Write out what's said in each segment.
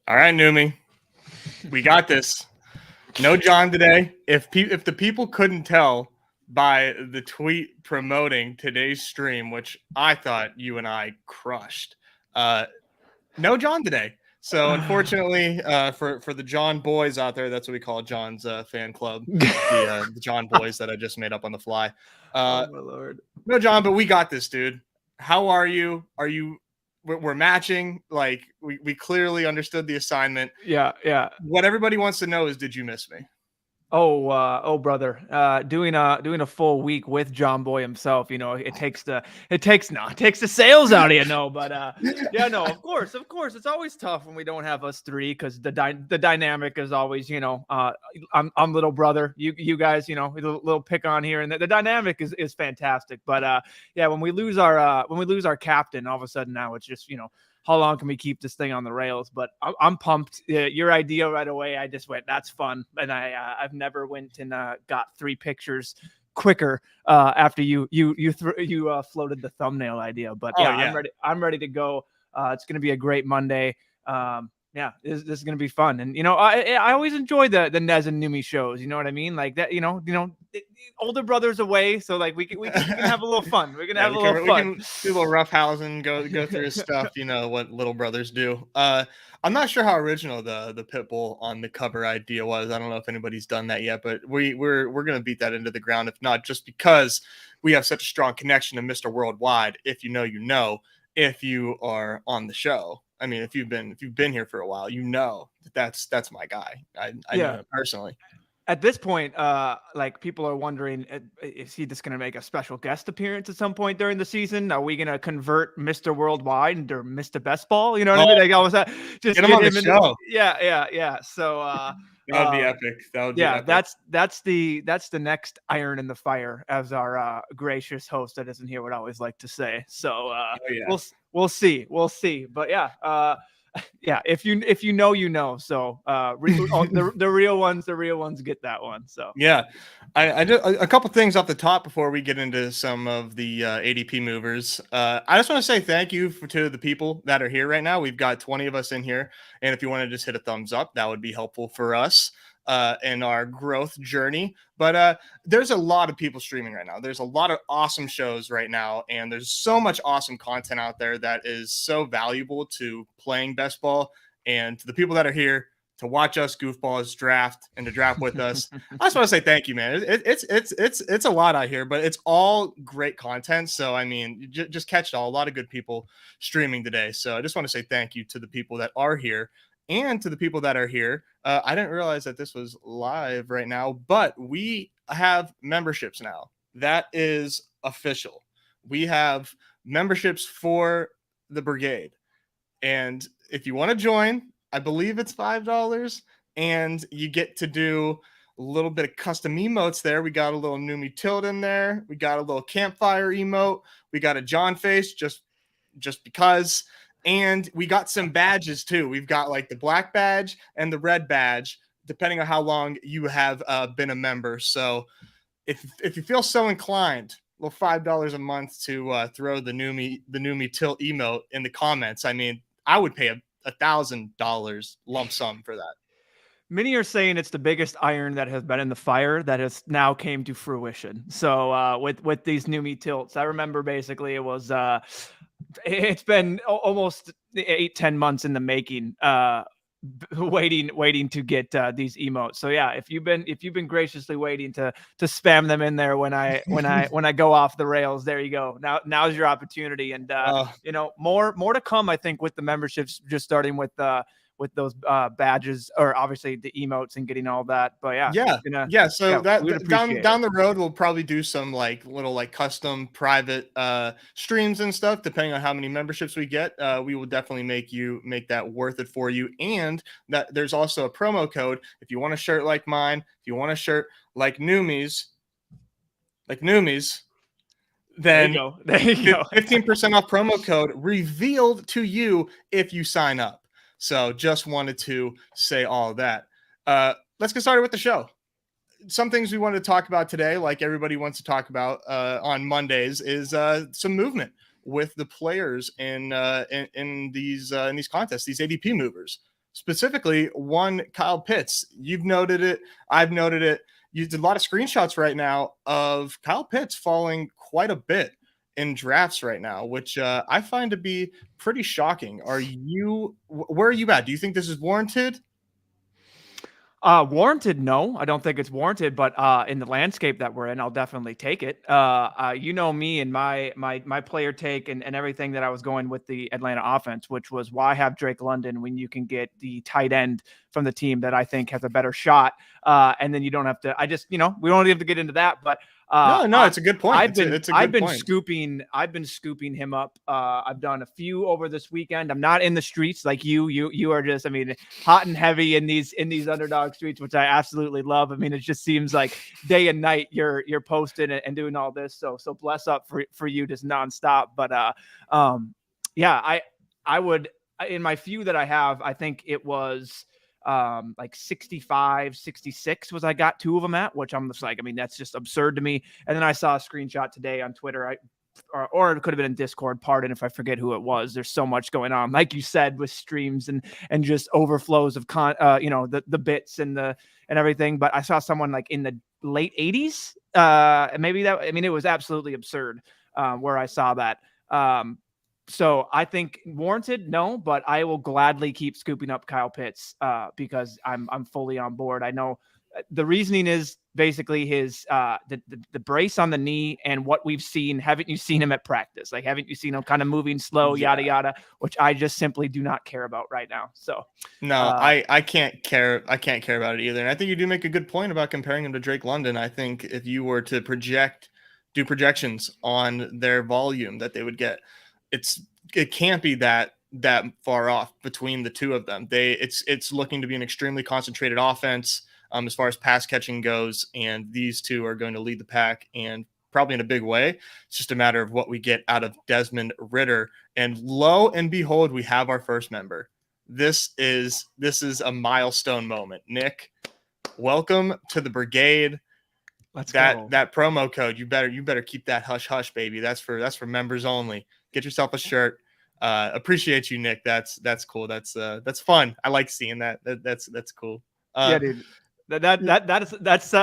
All right, Neumy, we got this. No John today. If the people couldn't tell by the tweet promoting today's stream, which I thought you and I crushed, uh, no John today. So unfortunately, for the John boys out there, that's what we call John's fan club, the John boys that I just made up on the fly. Oh my lord. No John, but we got this, dude. How are you? Are you? We're matching. Like we clearly understood the assignment. Yeah. What everybody wants to know is, did you miss me? Oh, brother. Doing a full week with John Boy himself. It takes the sales out of you, no. But yeah, no. Of course, it's always tough when we don't have us three because the dynamic is always, I'm little brother. You guys, a little pick on here, and the dynamic is fantastic. But yeah, when we lose our captain, all of a sudden now it's just how long can we keep this thing on the rails? But I'm pumped. Your idea right away, I just went, that's fun. And I've never went and got 3 pictures quicker after you floated the thumbnail idea. But yeah, I'm ready to go. It's going to be a great Monday. Yeah, this is going to be fun. And, I always enjoy the Nez and Neumy shows. You know what I mean? Like that, older brother's away. So like we can have a little fun. We're going to have a little fun. We can do a little roughhousing, go through his stuff. You know what little brothers do. I'm not sure how original the Pitbull on the cover idea was. I don't know if anybody's done that yet, but we're going to beat that into the ground. If not, just because we have such a strong connection to Mr. Worldwide. If you know, if you are on the show. I mean, if you've been here for a while, that's my guy. I know him personally. At this point, like people are wondering, is he just going to make a special guest appearance at some point during the season? Are we going to convert Mr. Worldwide into Mr. Best Ball? You know what I mean? Like all of that, just get him on the show. Yeah. So that would be epic. That would be epic. That's the next iron in the fire, as our gracious host that isn't here would always like to say. So we'll see. But yeah, if you know. So the real ones get that one. So yeah, I did a couple things off the top before we get into some of the ADP movers. I just want to say thank you to the people that are here right now. We've got 20 of us in here, and if you want to just hit a thumbs up, that would be helpful for us in our growth journey. But there's a lot of people streaming right now. There's a lot of awesome shows right now, and there's so much awesome content out there that is so valuable to playing best ball. And to the people that are here to watch us goofballs draft and to draft with us, I just want to say thank you, man. It's a lot out here, but it's all great content. So I mean, just catch it all. A lot of good people streaming today. So I just want to say thank you to the people that are here. And to the people that are here, I didn't realize that this was live right now, but we have memberships now. That is official. We have memberships for the brigade. And if you want to join, I believe it's $5, and you get to do a little bit of custom emotes there. We got a little Neumy tilt in there. We got a little campfire emote. We got a John face just because. And we got some badges too. We've got like the black badge and the red badge, depending on how long you have been a member. So if you feel so inclined, a little $5 a month to throw the Neumy tilt emote in the comments. I mean, I would pay $1,000 lump sum for that. Many are saying it's the biggest iron that has been in the fire that has now came to fruition. So with these Neumy tilts, I remember basically it was it's been almost 8-10 months in the making, waiting to get these emotes. So yeah, if you've been graciously waiting to spam them in there when I go off the rails, there you go. Now's your opportunity. And more to come, I think, with the memberships, just starting with those badges, or obviously the emotes and getting all that. But So down the road, we'll probably do some like little like custom private streams and stuff, depending on how many memberships we get. We will definitely make that worth it for you. And that there's also a promo code if you want a shirt like mine, if you want a shirt like Neumy's, then there you go. 15% off promo code revealed to you if you sign up. So just wanted to say all of that. Let's get started with the show. Some things we wanted to talk about today, like everybody wants to talk about on Mondays, is some movement with the players in these contests, these ADP movers. specifically one Kyle Pitts. You've noted it. I've noted it. You did a lot of screenshots right now of Kyle Pitts falling quite a bit in drafts right now, which I find to be pretty shocking. Where are you at? Do you think this is warranted? Warranted? No, I don't think it's warranted. But in the landscape that we're in, I'll definitely take it. You know me and my player take and everything that I was going with the Atlanta offense, which was why have Drake London when you can get the tight end from the team that I think has a better shot. And then you don't have to. We don't have to get into that, but. No, it's a good point. I've been scooping him up. I've done a few over this weekend. I'm not in the streets like you. You are just, hot and heavy in these Underdog streets, which I absolutely love. It just seems like day and night you're posting and doing all this. So bless up for you just nonstop. But I would, in my few that I have, I think it was like 65, 66 was I got two of them at, which I'm just like, that's just absurd to me. And then I saw a screenshot today on Twitter. Or it could have been in Discord, pardon if I forget who it was. There's so much going on, like you said, with streams and just overflows of the bits and everything. But I saw someone like in the late 80s. It was absolutely absurd where I saw that. So I think warranted, no, but I will gladly keep scooping up Kyle Pitts because I'm fully on board. I know the reasoning is basically his the brace on the knee and what we've seen. Haven't you seen him at practice? Like, haven't you seen him kind of moving slow, yada yada, which I just simply do not care about right now. So no, I can't care. I can't care about it either. And I think you do make a good point about comparing him to Drake London. I think if you were to do projections on their volume that they would get, it can't be that far off between the two of them. It's looking to be an extremely concentrated offense as far as pass catching goes, and these two are going to lead the pack, and probably in a big way. It's just a matter of what we get out of Desmond Ridder. And lo and behold, we have our first member. This is a milestone moment. Nick, welcome to the brigade. Let's go. That promo code, you better keep that hush hush, baby. That's for members only. Get yourself a shirt. Appreciate you, Nick. That's cool. That's fun. I like seeing that. That's cool. Yeah, dude. It's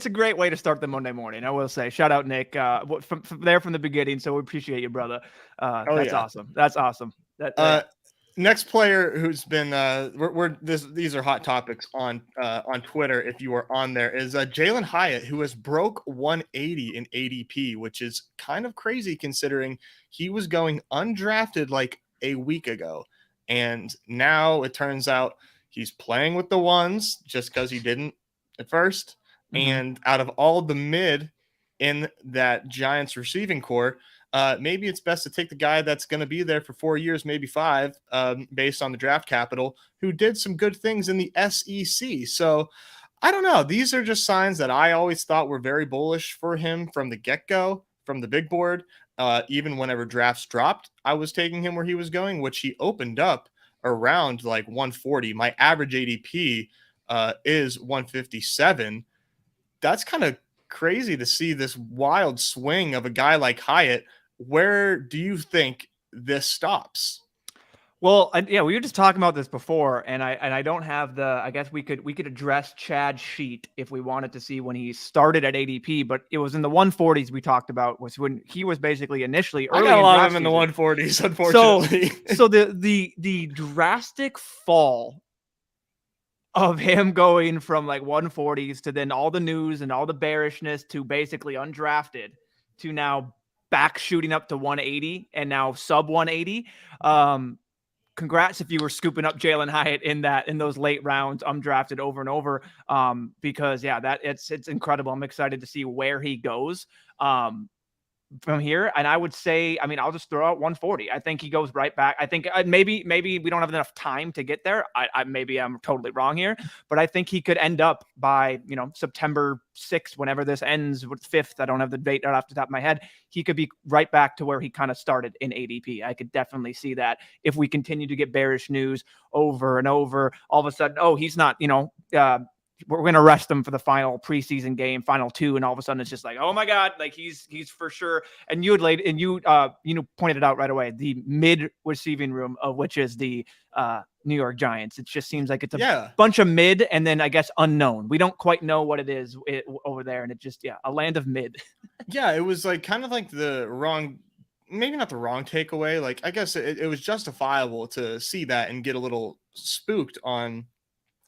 a great way to start the Monday morning. I will say, shout out Nick from the beginning. So we appreciate you, brother. Awesome. That's awesome. Next player who's been these are hot topics on Twitter. If you are on there, is Jalin Hyatt, who has broke 180 in ADP, which is kind of crazy considering he was going undrafted like a week ago, and now it turns out he's playing with the ones just because he didn't at first. Mm-hmm. And out of all the mid in that Giants receiving core, maybe it's best to take the guy that's going to be there for 4 years, maybe 5, based on the draft capital, who did some good things in the SEC. So I don't know. These are just signs that I always thought were very bullish for him from the get-go, from the big board. Even whenever drafts dropped, I was taking him where he was going, which he opened up around like 140. My average ADP is 157. That's kind of crazy to see this wild swing of a guy like Hyatt. Where do you think this stops? Well, we were just talking about this before, and I don't have the. I guess we could address Chad's sheet if we wanted to see when he started at ADP, but it was in the 140s we talked about, was when he was basically initially early. I got a lot of them in the 140s, unfortunately. So the drastic fall of him going from like 140s to then all the news and all the bearishness to basically undrafted to now back shooting up to 180 and now sub 180. Congrats if you were scooping up Jalin Hyatt in those late rounds, undrafted over and over. Because it's incredible. I'm excited to see where he goes from here. And I would say, I'll just throw out 140. I think he goes right back. I think maybe we don't have enough time to get there. Maybe I'm totally wrong here, but I think he could end up by, September 6th, whenever this ends, with 5th. I don't have the date right off the top of my head. He could be right back to where he kind of started in ADP. I could definitely see that if we continue to get bearish news over and over, all of a sudden, he's not, we're going to rest him for the final preseason game, final 2. And all of a sudden it's just like, oh my God, like he's for sure. And you pointed it out right away, the mid receiving room of which is the New York Giants. It just seems like it's a bunch of mid, and then I guess unknown. We don't quite know what it is over there. And it just, a land of mid. Yeah. It was like kind of like maybe not the wrong takeaway. Like, I guess it was justifiable to see that and get a little spooked on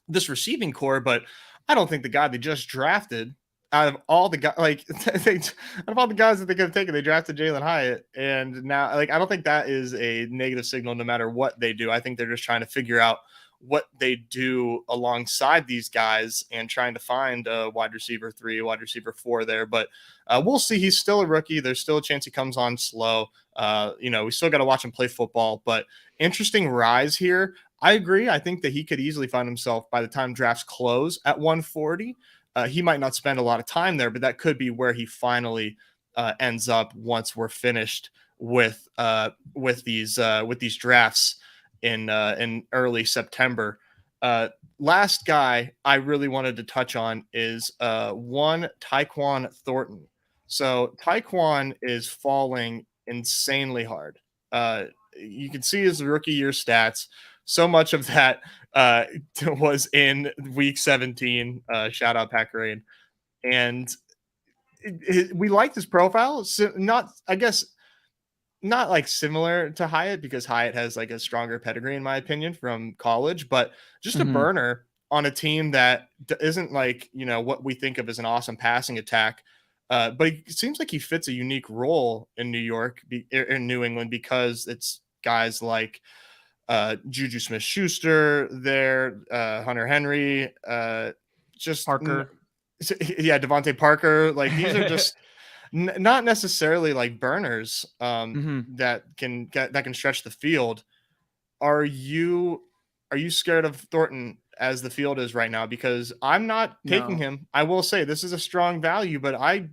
this receiving core, but I don't think the guy they just drafted out of all the guys, like out of all the guys that they could have taken, they drafted Jalin Hyatt. And now, like, I don't think that is a negative signal no matter what they do. I think they're just trying to figure out what they do alongside these guys and trying to find a wide receiver 3, wide receiver 4 there. But we'll see. He's still a rookie. There's still a chance he comes on slow. We still got to watch him play football, but interesting rise here. I agree. I think that he could easily find himself by the time drafts close at 140. He might not spend a lot of time there, but that could be where he finally ends up once we're finished with these drafts in early September. Last guy I really wanted to touch on is one Tyquan Thornton. So Tyquan is falling insanely hard. You can see his rookie year stats. So much of that was in week 17. Shout out Pat Rain. And we liked his profile. So not like similar to Hyatt, because Hyatt has like a stronger pedigree in my opinion from college, but just a burner on a team that isn't like, what we think of as an awesome passing attack. But it seems like he fits a unique role in New England, because it's guys like Juju Smith-Schuster there, Hunter Henry, just Parker. Devontae Parker. Like, these are just not necessarily like burners that can stretch the field. Are you scared of Thornton as the field is right now? Because I'm not taking him. I will say this is a strong value, but I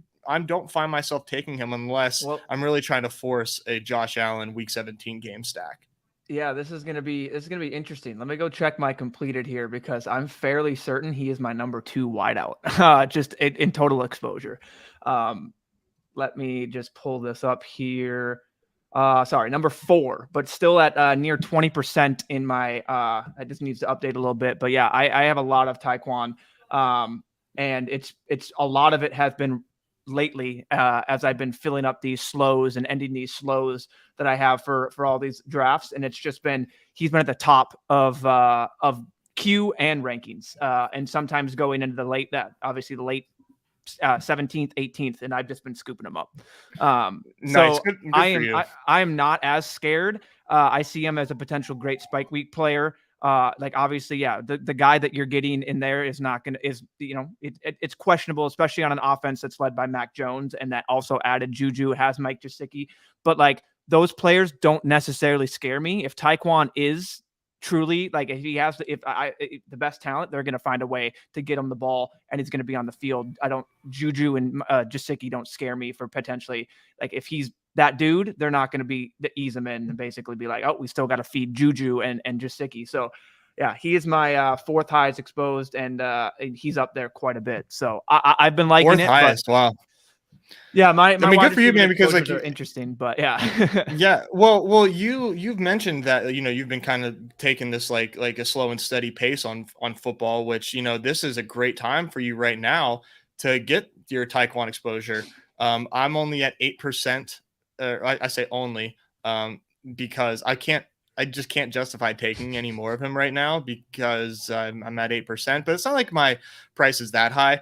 don't find myself taking him unless I'm really trying to force a Josh Allen week 17 game stack. Yeah, this is gonna be interesting. Let me go check my completed here, because I'm fairly certain he is my number 2 wideout, just in total exposure. Let me just pull this up here. Sorry, number 4, but still at near 20% in my. I just needs to update a little bit, but yeah, I have a lot of Tyquan, and it's a lot of it has been lately as I've been filling up these slows and ending these slows that I have for all these drafts, and it's just been he's been at the top of Q and rankings, and sometimes going into the late 17th, 18th, and I've just been scooping them up. Nice. So good I am not as scared. I see him as a potential great spike week player. Like, obviously, the guy that you're getting in there is not going to, it's questionable, especially on an offense that's led by Mac Jones, and that also added Juju, has Mike Gesicki, but like, those players don't necessarily scare me. If Tyquan is truly, like, if he has the best talent, they're going to find a way to get him the ball, and he's going to be on the field. Juju and Gesicki don't scare me for potentially, like, if he's that dude, they're not going to be to ease him in and basically be like, oh, we still got to feed Juju and Gesicki. So yeah, he is my 4th highest exposed, and he's up there quite a bit. So I've been liking 4th highest. Wow. Yeah, my good for you, man, because like are interesting, but yeah. Yeah, well, you've mentioned that you've been kind of taking this like a slow and steady pace on football, which this is a great time for you right now to get your Tyquan exposure. I'm only at 8%. I say only because I just can't justify taking any more of him right now, because I'm at 8%. But it's not like my price is that high.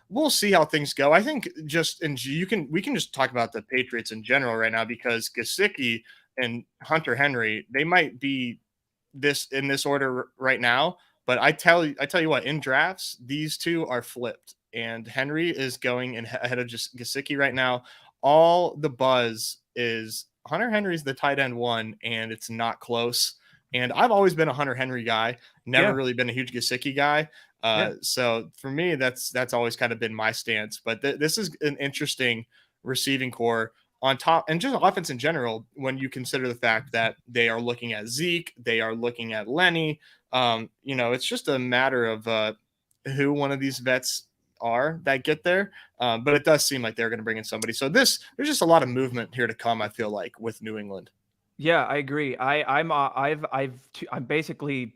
We'll see how things go. I think we can just talk about the Patriots in general right now, because Gesicki and Hunter Henry, they might be in this order right now. But I tell you what, in drafts, these two are flipped, and Henry is going ahead of just Gesicki right now. All the buzz is Hunter Henry's the tight end 1, and it's not close. And I've always been a Hunter Henry guy, never really been a huge Gesicki guy. So for me, that's always kind of been my stance. But this is an interesting receiving core on top, and just offense in general, when you consider the fact that they are looking at Zeke, they are looking at Lenny. It's just a matter of who one of these vets are that get there. But it does seem like they're going to bring in somebody. So there's just a lot of movement here to come. I feel like with New England. Yeah, I agree. I'm basically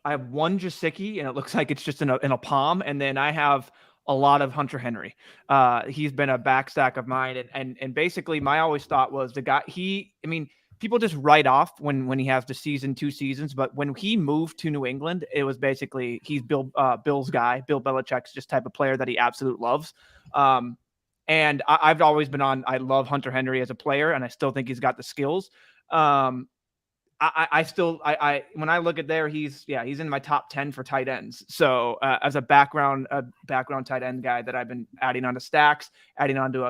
I have one Jasicki, and it looks like it's just in a palm, and then I have a lot of Hunter Henry. He's been a backstack of mine, and basically my always thought was the guy. I mean, people just write off when he has the season, 2 seasons, but when he moved to New England, it was basically he's Bill's guy, Bill Belichick's just type of player that he absolutely loves. And I've always been on. I love Hunter Henry as a player, and I still think he's got the skills. I still when I look at there, he's in my top 10 for tight ends. So as a background tight end guy that I've been adding onto stacks, adding onto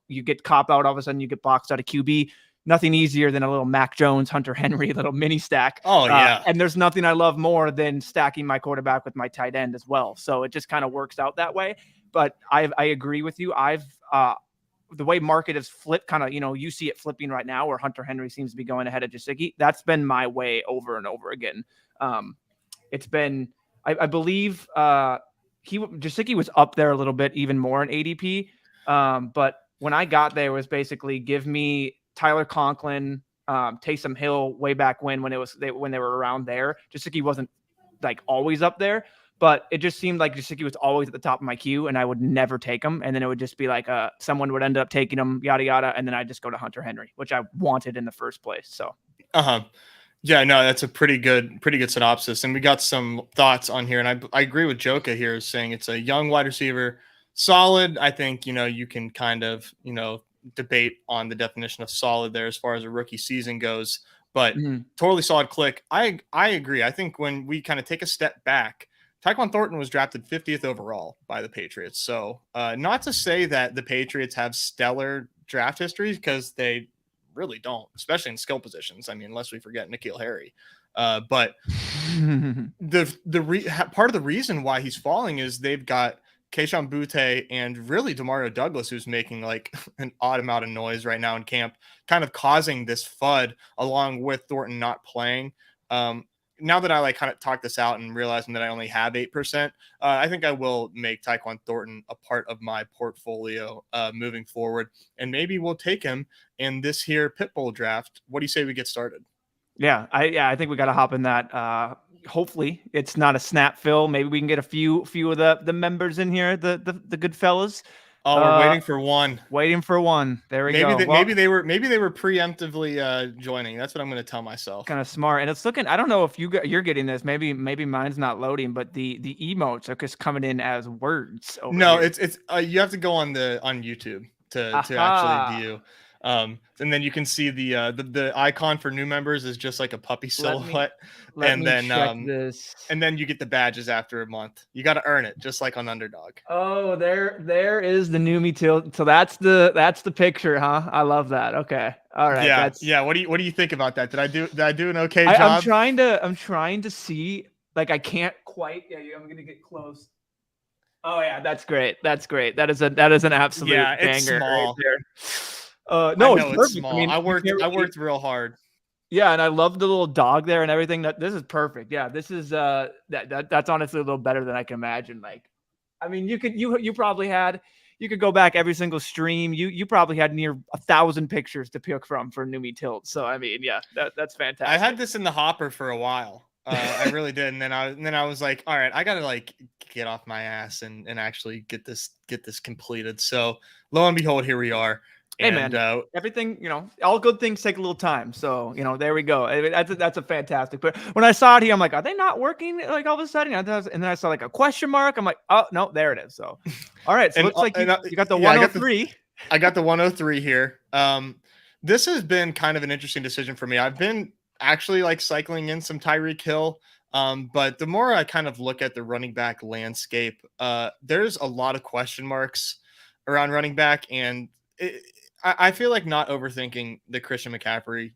you get cop out, all of a sudden you get boxed out of QB. Nothing easier than a little Mac Jones, Hunter Henry, little mini stack. Oh yeah. And there's nothing I love more than stacking my quarterback with my tight end as well. So it just kind of works out that way. But I agree with you. The way market is flipped, kind of, you see it flipping right now where Hunter Henry seems to be going ahead of Jasicki. That's been my way over and over again. It's been, I believe Jasicki was up there a little bit, even more in ADP. But when I got there, it was basically give me Tyler Conklin, Taysom Hill way back when they were around there. Jasicki wasn't like always up there, but it just seemed like Jasicki was always at the top of my queue, and I would never take him. And then it would just be like someone would end up taking him, yada yada, and then I just go to Hunter Henry, which I wanted in the first place. So, yeah, no, that's a pretty good synopsis. And we got some thoughts on here, and I agree with Joka here, saying it's a young wide receiver, solid. I think you can kind of debate on the definition of solid there as far as a rookie season goes, but totally solid click. I agree. I think when we kind of take a step back, Tyquan Thornton was drafted 50th overall by the Patriots. So not to say that the Patriots have stellar draft histories, because they really don't, especially in skill positions. I mean, unless we forget N'Keal Harry. But part of the reason why he's falling is they've got Kayshon Boutte and really Demario Douglas, who's making like an odd amount of noise right now in camp, kind of causing this FUD along with Thornton not playing. Now that I kind of talked this out and realizing that I only have 8%, I think I will make Tyquan Thornton a part of my portfolio moving forward. And maybe we'll take him in this here Pitbull draft. What do you say we get started? Yeah, I think we got to hop in that. Hopefully it's not a snap fill. Maybe we can get a few of the members in here, the good fellas. Oh, we're waiting for one. Waiting for one. There we go. Maybe they were preemptively joining. That's what I'm going to tell myself. Kind of smart. And it's looking. I don't know if you're getting this. Maybe mine's not loading, but the emotes are just coming in as words. No, here. it's you have to go on YouTube to actually view. And then you can see the icon for new members is just like a puppy silhouette. And then you get the badges after a month. You got to earn it, just like on Underdog. Oh, there is the Neumy tilt. So that's the picture, huh? I love that. Okay. All right. Yeah. What do you think about that? Did I do an okay job? I'm trying to see. Like, I can't quite. Yeah, I'm gonna get close. Oh yeah, that's great. That is an absolute banger. It's small. Right there. No, it's small. I mean, I worked real hard. Yeah, and I love the little dog there and everything. This is perfect. Yeah, this is that's honestly a little better than I can imagine. Like, I mean, you could go back every single stream. You probably had near 1,000 pictures to pick from for Neumy Tilt. So I mean, yeah, that's fantastic. I had this in the hopper for a while. I really did, and then I was like, all right, I gotta like get off my ass and actually get this completed. So lo and behold, here we are. Hey, man, everything, all good things take a little time. So, there we go. That's a fantastic. But when I saw it here, I'm like, are they not working like all of a sudden? And then I saw like a question mark. I'm like, oh, no, there it is. So, all right. So it looks like you got the 103. I got the 103 here. This has been kind of an interesting decision for me. I've been actually like cycling in some Tyreek Hill. But the more I kind of look at the running back landscape, there's a lot of question marks around running back. And I feel like not overthinking the Christian McCaffrey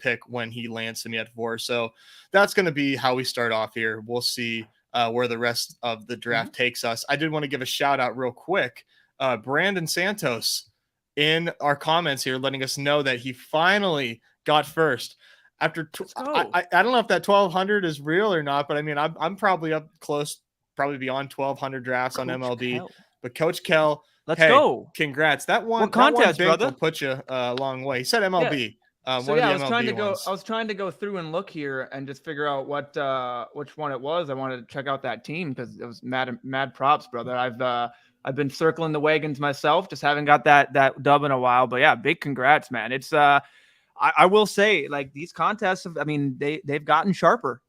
pick when he lands to me at 4. So that's going to be how we start off here. We'll see where the rest of the draft takes us. I did want to give a shout out real quick. Brandon Santos in our comments here, letting us know that he finally got first. After I don't know if that 1,200 is real or not, but I mean, I'm probably up close probably beyond 1,200 drafts on Coach MLB. Kell. But Coach Kell, Let's hey, go. congrats. That one contest, bink will brother? put you a long way. He said Yeah. MLB. So One of yeah, the I was trying MLB to go. ones. I was trying to go through and look here and just figure out which one it was. I wanted to check out that team because it was mad props, brother. I've been circling the wagons myself, just haven't got that dub in a while. But yeah, big congrats, man. It's I will say, like, these contests, I mean, they've gotten sharper,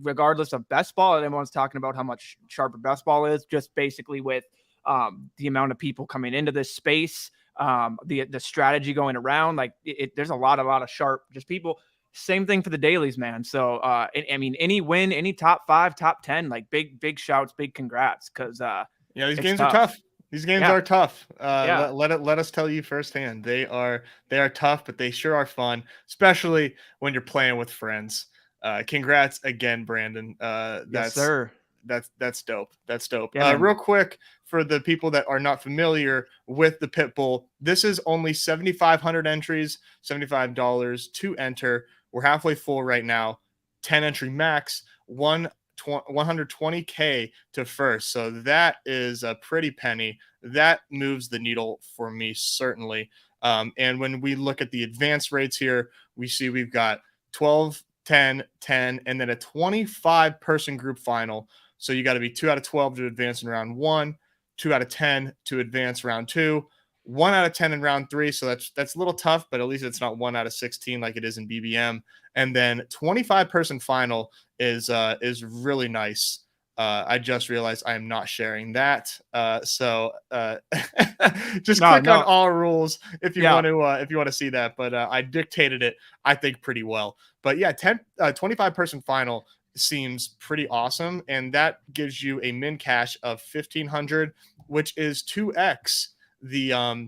regardless of best ball. And everyone's talking about how much sharper best ball is, just basically with the amount of people coming into this space, the strategy going around. Like, there's a lot of sharp just people. Same thing for the dailies, man. So, I mean, any win, any top 5, top 10, like big shouts, big congrats, because Yeah, these it's games tough. are tough. These games Yeah. are tough. Yeah. Let us tell you firsthand. They are tough, but they sure are fun, especially when you're playing with friends. Congrats again, Brandon. Yes, sir. That's dope. That's dope. Yeah, man. Real quick, for the people that are not familiar with the Pitbull, this is only 7,500 entries, $75 to enter. We're halfway full right now. 10 entry max. 120K to first. So that is a pretty penny. That moves the needle for me, certainly. And when we look at the advance rates here, we see we've got 12, 10, 10, and then a 25 person group final. So you got to be 2 out of 12 to advance in round 1, 2 out of 10 to advance round 2, 1 out of 10 in round 3. So that's a little tough, but at least it's not 1 out of 16 like it is in BBM. And then 25 person final is really nice. I just realized I am not sharing that. So just click on all rules if you want to see that. But I dictated it, I think, pretty well. But yeah, 25 person final seems pretty awesome, and that gives you a min cash of 1,500, which is 2x the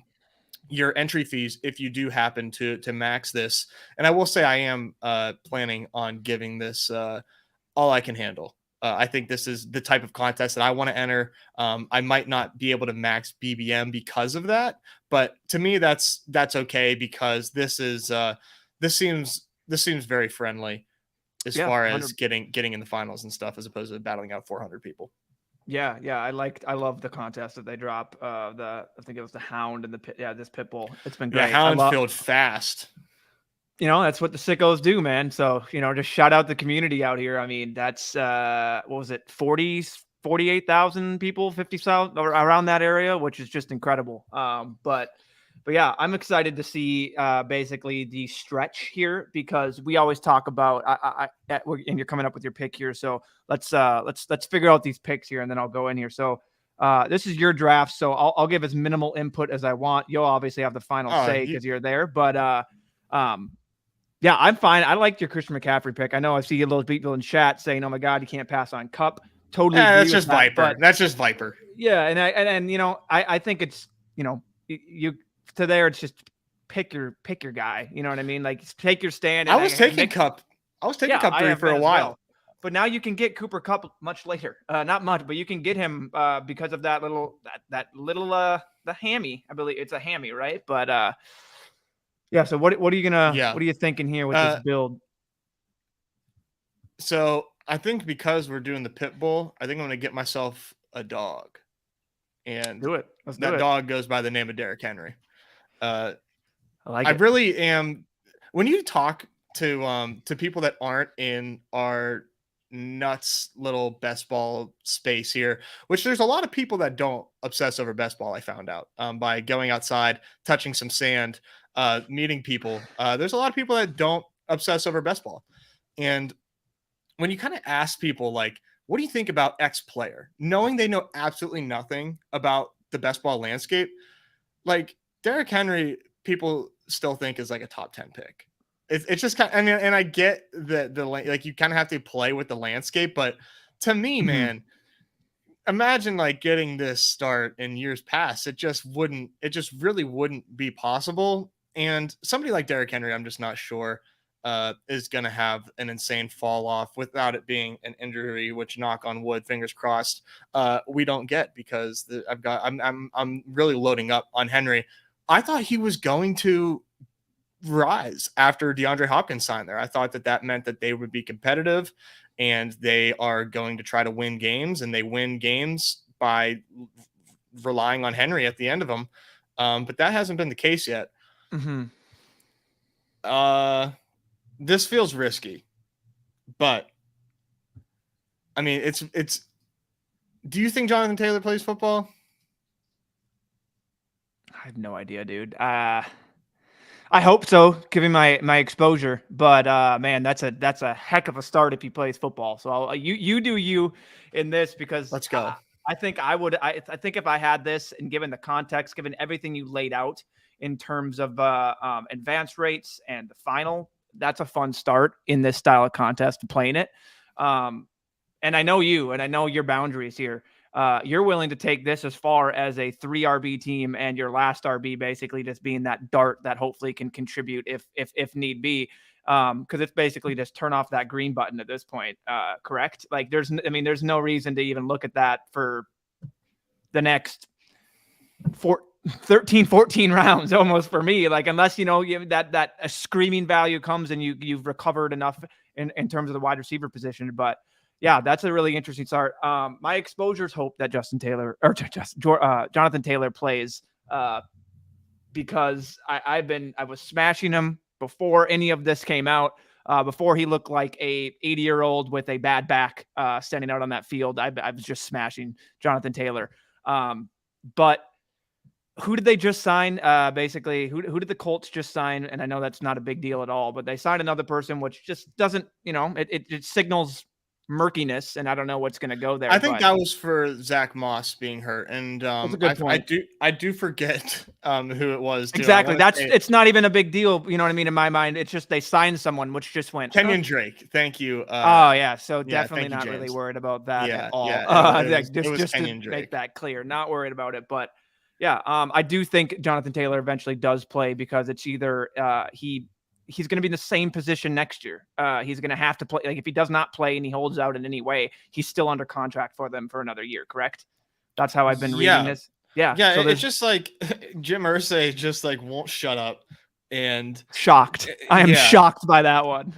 your entry fees if you do happen to max this. And I will say I am planning on giving this all I can handle. I think this is the type of contest that I want to enter. I might not be able to max BBM because of that, but to me that's okay, because this seems very friendly as far as getting in the finals and stuff, as opposed to battling out 400 people. Yeah, I love the contest that they drop. I think it was the Hound and the Pit. Yeah, this Pitbull. It's been great. Yeah, Hound filled fast. You know, that's what the sickos do, man. So, you know, just shout out the community out here. I mean, that's what was it, 48,000 people, 50,000 around that area, which is just incredible. But yeah, I'm excited to see basically the stretch here, because we always talk about and you're coming up with your pick here. So let's figure out these picks here, and then I'll go in here. So this is your draft, so I'll give as minimal input as I want. You'll obviously have the final say because you're there. But yeah, I'm fine. I liked your Christian McCaffrey pick. I know I see a little people in chat saying, "Oh my God, you can't pass on Cup." Totally, that's just that, Viper. But that's just Viper. Yeah, and you know, I think it's, you know, you to there, it's just pick your guy. You know what I mean? Like, take your stand. I was taking Cup. I was taking Cup 3 for a while. Well. But now you can get Cooper Kupp much later. Not much, but you can get him because of that little the hammy. I believe it's a hammy, right? But yeah. So what are you what are you thinking here with this build? So I think because we're doing the Pitbull, I think I'm gonna get myself a dog, and do it. That dog goes by the name of Derrick Henry. I like it. I really am. When you talk to people that aren't in our nuts little best ball space here, which there's a lot of people that don't obsess over best ball, I found out by going outside, touching some sand, meeting people. There's a lot of people that don't obsess over best ball. And when you kind of ask people, like, what do you think about X player, knowing they know absolutely nothing about the best ball landscape, like Derrick Henry, people still think is like a top 10 pick. It's just kind of, I mean, and I get the like, you kind of have to play with the landscape, but to me, man, imagine like getting this start in years past. It just really wouldn't be possible. And somebody like Derrick Henry, I'm just not sure is going to have an insane fall off without it being an injury, which, knock on wood, fingers crossed, we don't get, because I'm really loading up on Henry. I thought he was going to rise after DeAndre Hopkins signed there. I thought that meant that they would be competitive. and they are going to try to win games, and they win games by relying on Henry at the end of them. But that hasn't been the case yet. Mm-hmm. This feels risky, but I mean, it's. Do you think Jonathan Taylor plays football? I have no idea, dude. I hope so, given my exposure. But man, that's a heck of a start if he plays football. So you do you in this, because Let's go. I think I would. I think if I had this, and given the context, given everything you laid out in terms of advance rates and the final, that's a fun start in this style of contest, playing it. And I know you, and I know your boundaries here. You're willing to take this as far as a 3 RB team, and your last RB basically just being that dart that hopefully can contribute if need be. Because it's basically just turn off that green button at this point. Correct? Like there's no reason to even look at that for the next 13, 14 rounds almost for me. Like unless that a screaming value comes and you've recovered enough in terms of the wide receiver position, but. Yeah, that's a really interesting start. My exposures hope that Jonathan Taylor plays because I was smashing him before any of this came out. Before he looked like a 80-year-old with a bad back standing out on that field, I was just smashing Jonathan Taylor. But who did they just sign? Basically, who did the Colts just sign? And I know that's not a big deal at all, but they signed another person, which just doesn't, it signals murkiness, and I don't know what's going to go there. I think that was for Zach Moss being hurt, and that's a good point. I do forget who it was too. Exactly. It's not even a big deal, you know what I mean? In my mind, it's just they signed someone, which just went Kenyon Drake. Thank you. So definitely not really worried about that at all. It was just Kenyon to Drake. make that clear, not worried about it, but yeah, I do think Jonathan Taylor eventually does play, because it's either he's going to be in the same position next year. He's going to have to play. Like if he does not play and he holds out in any way, he's still under contract for them for another year. Correct? That's how I've been reading this. Yeah. Yeah. So it's just like Jim Irsay just like won't shut up, and shocked. I am shocked by that one.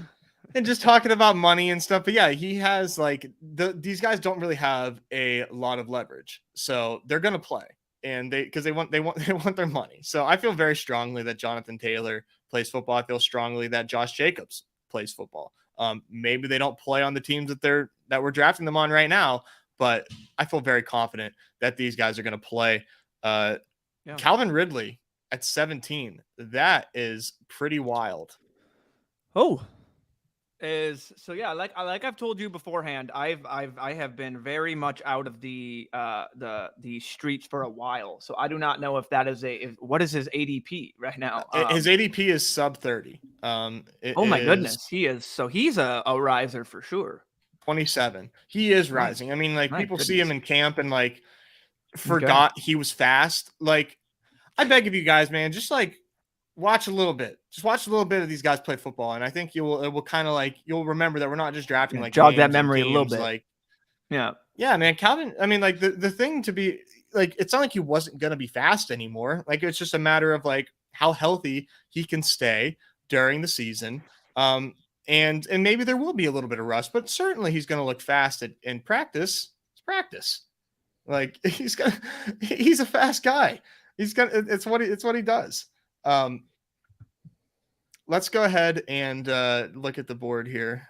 And just talking about money and stuff. But yeah, he has like these guys don't really have a lot of leverage, so they're going to play. And because they want their money. So I feel very strongly that Jonathan Taylor plays football. I feel strongly that Josh Jacobs plays football. Maybe they don't play on the teams that we're drafting them on right now, but I feel very confident that these guys are going to play. Calvin Ridley at 17. That is pretty wild. Oh. Like I've told you beforehand, I have been very much out of the streets for a while, so I do not know if that is what is his ADP right now. His ADP is sub 30. My goodness, he's a riser for sure. 27. He is rising. I mean, like people see him in camp and like forgot he was fast. Like I beg of you guys, man, just like watch a little bit. Just watch a little bit of these guys play football, and I think it will kind of like you'll remember that we're not just drafting like jog that memory a little bit. Like, yeah, man, Calvin. I mean, like the thing to be like, it's not like he wasn't gonna be fast anymore. Like it's just a matter of like how healthy he can stay during the season. And maybe there will be a little bit of rust, but certainly he's gonna look fast in practice. It's practice. Like he's a fast guy. It's what he does. Let's go ahead and look at the board here.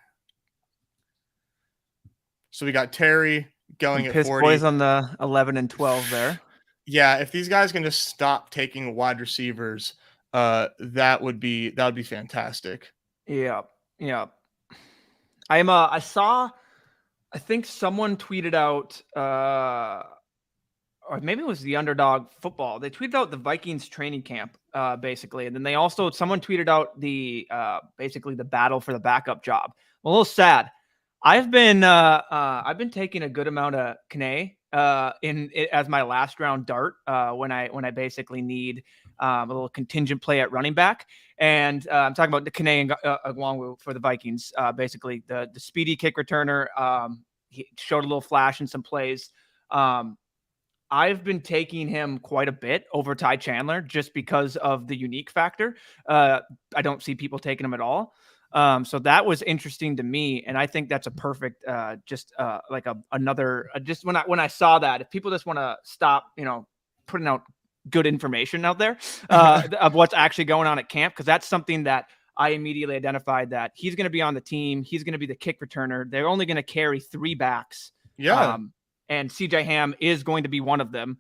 So we got Terry going at 40. Boys on the 11 and 12 there. Yeah, if these guys can just stop taking wide receivers, that would be fantastic. Yeah. I think someone tweeted out or maybe it was the Underdog football. They tweeted out the Vikings training camp, basically. And then someone tweeted out the basically the battle for the backup job. I'm a little sad. I've been taking a good amount of Kane as my last round dart when I basically need a little contingent play at running back. And I'm talking about the Kane along for the Vikings, basically the speedy kick returner. He showed a little flash in some plays. I've been taking him quite a bit over Ty Chandler just because of the unique factor. I don't see people taking him at all. So that was interesting to me, and I think that's a perfect, like another. Just when I saw that, if people just want to stop, putting out good information out there of what's actually going on at camp, because that's something that I immediately identified that he's going to be on the team. He's going to be the kick returner. They're only going to carry 3 backs. Yeah. And CJ Ham is going to be one of them.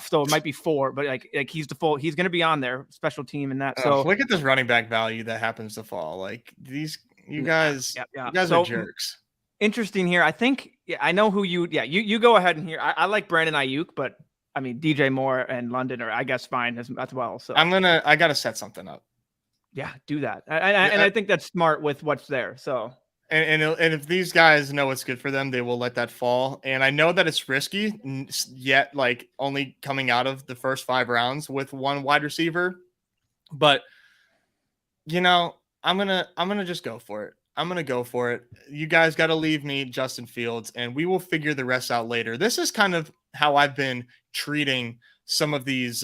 So it might be 4, but like he's going to be on there, special team and that. So look at this running back value that happens to fall. Like you guys so, are jerks. Interesting here. I think, I know who you go ahead and here. I like Brandon Ayuk, but I mean, DJ Moore and London are, I guess, fine as well. So I got to set something up. Yeah, do that. And I think that's smart with what's there. So, and if these guys know what's good for them, they will let that fall. And I know that it's risky yet, like only coming out of the first 5 rounds with 1 wide receiver, but I'm going to just go for it. I'm going to go for it. You guys got to leave me Justin Fields, and we will figure the rest out later. This is kind of how I've been treating some of these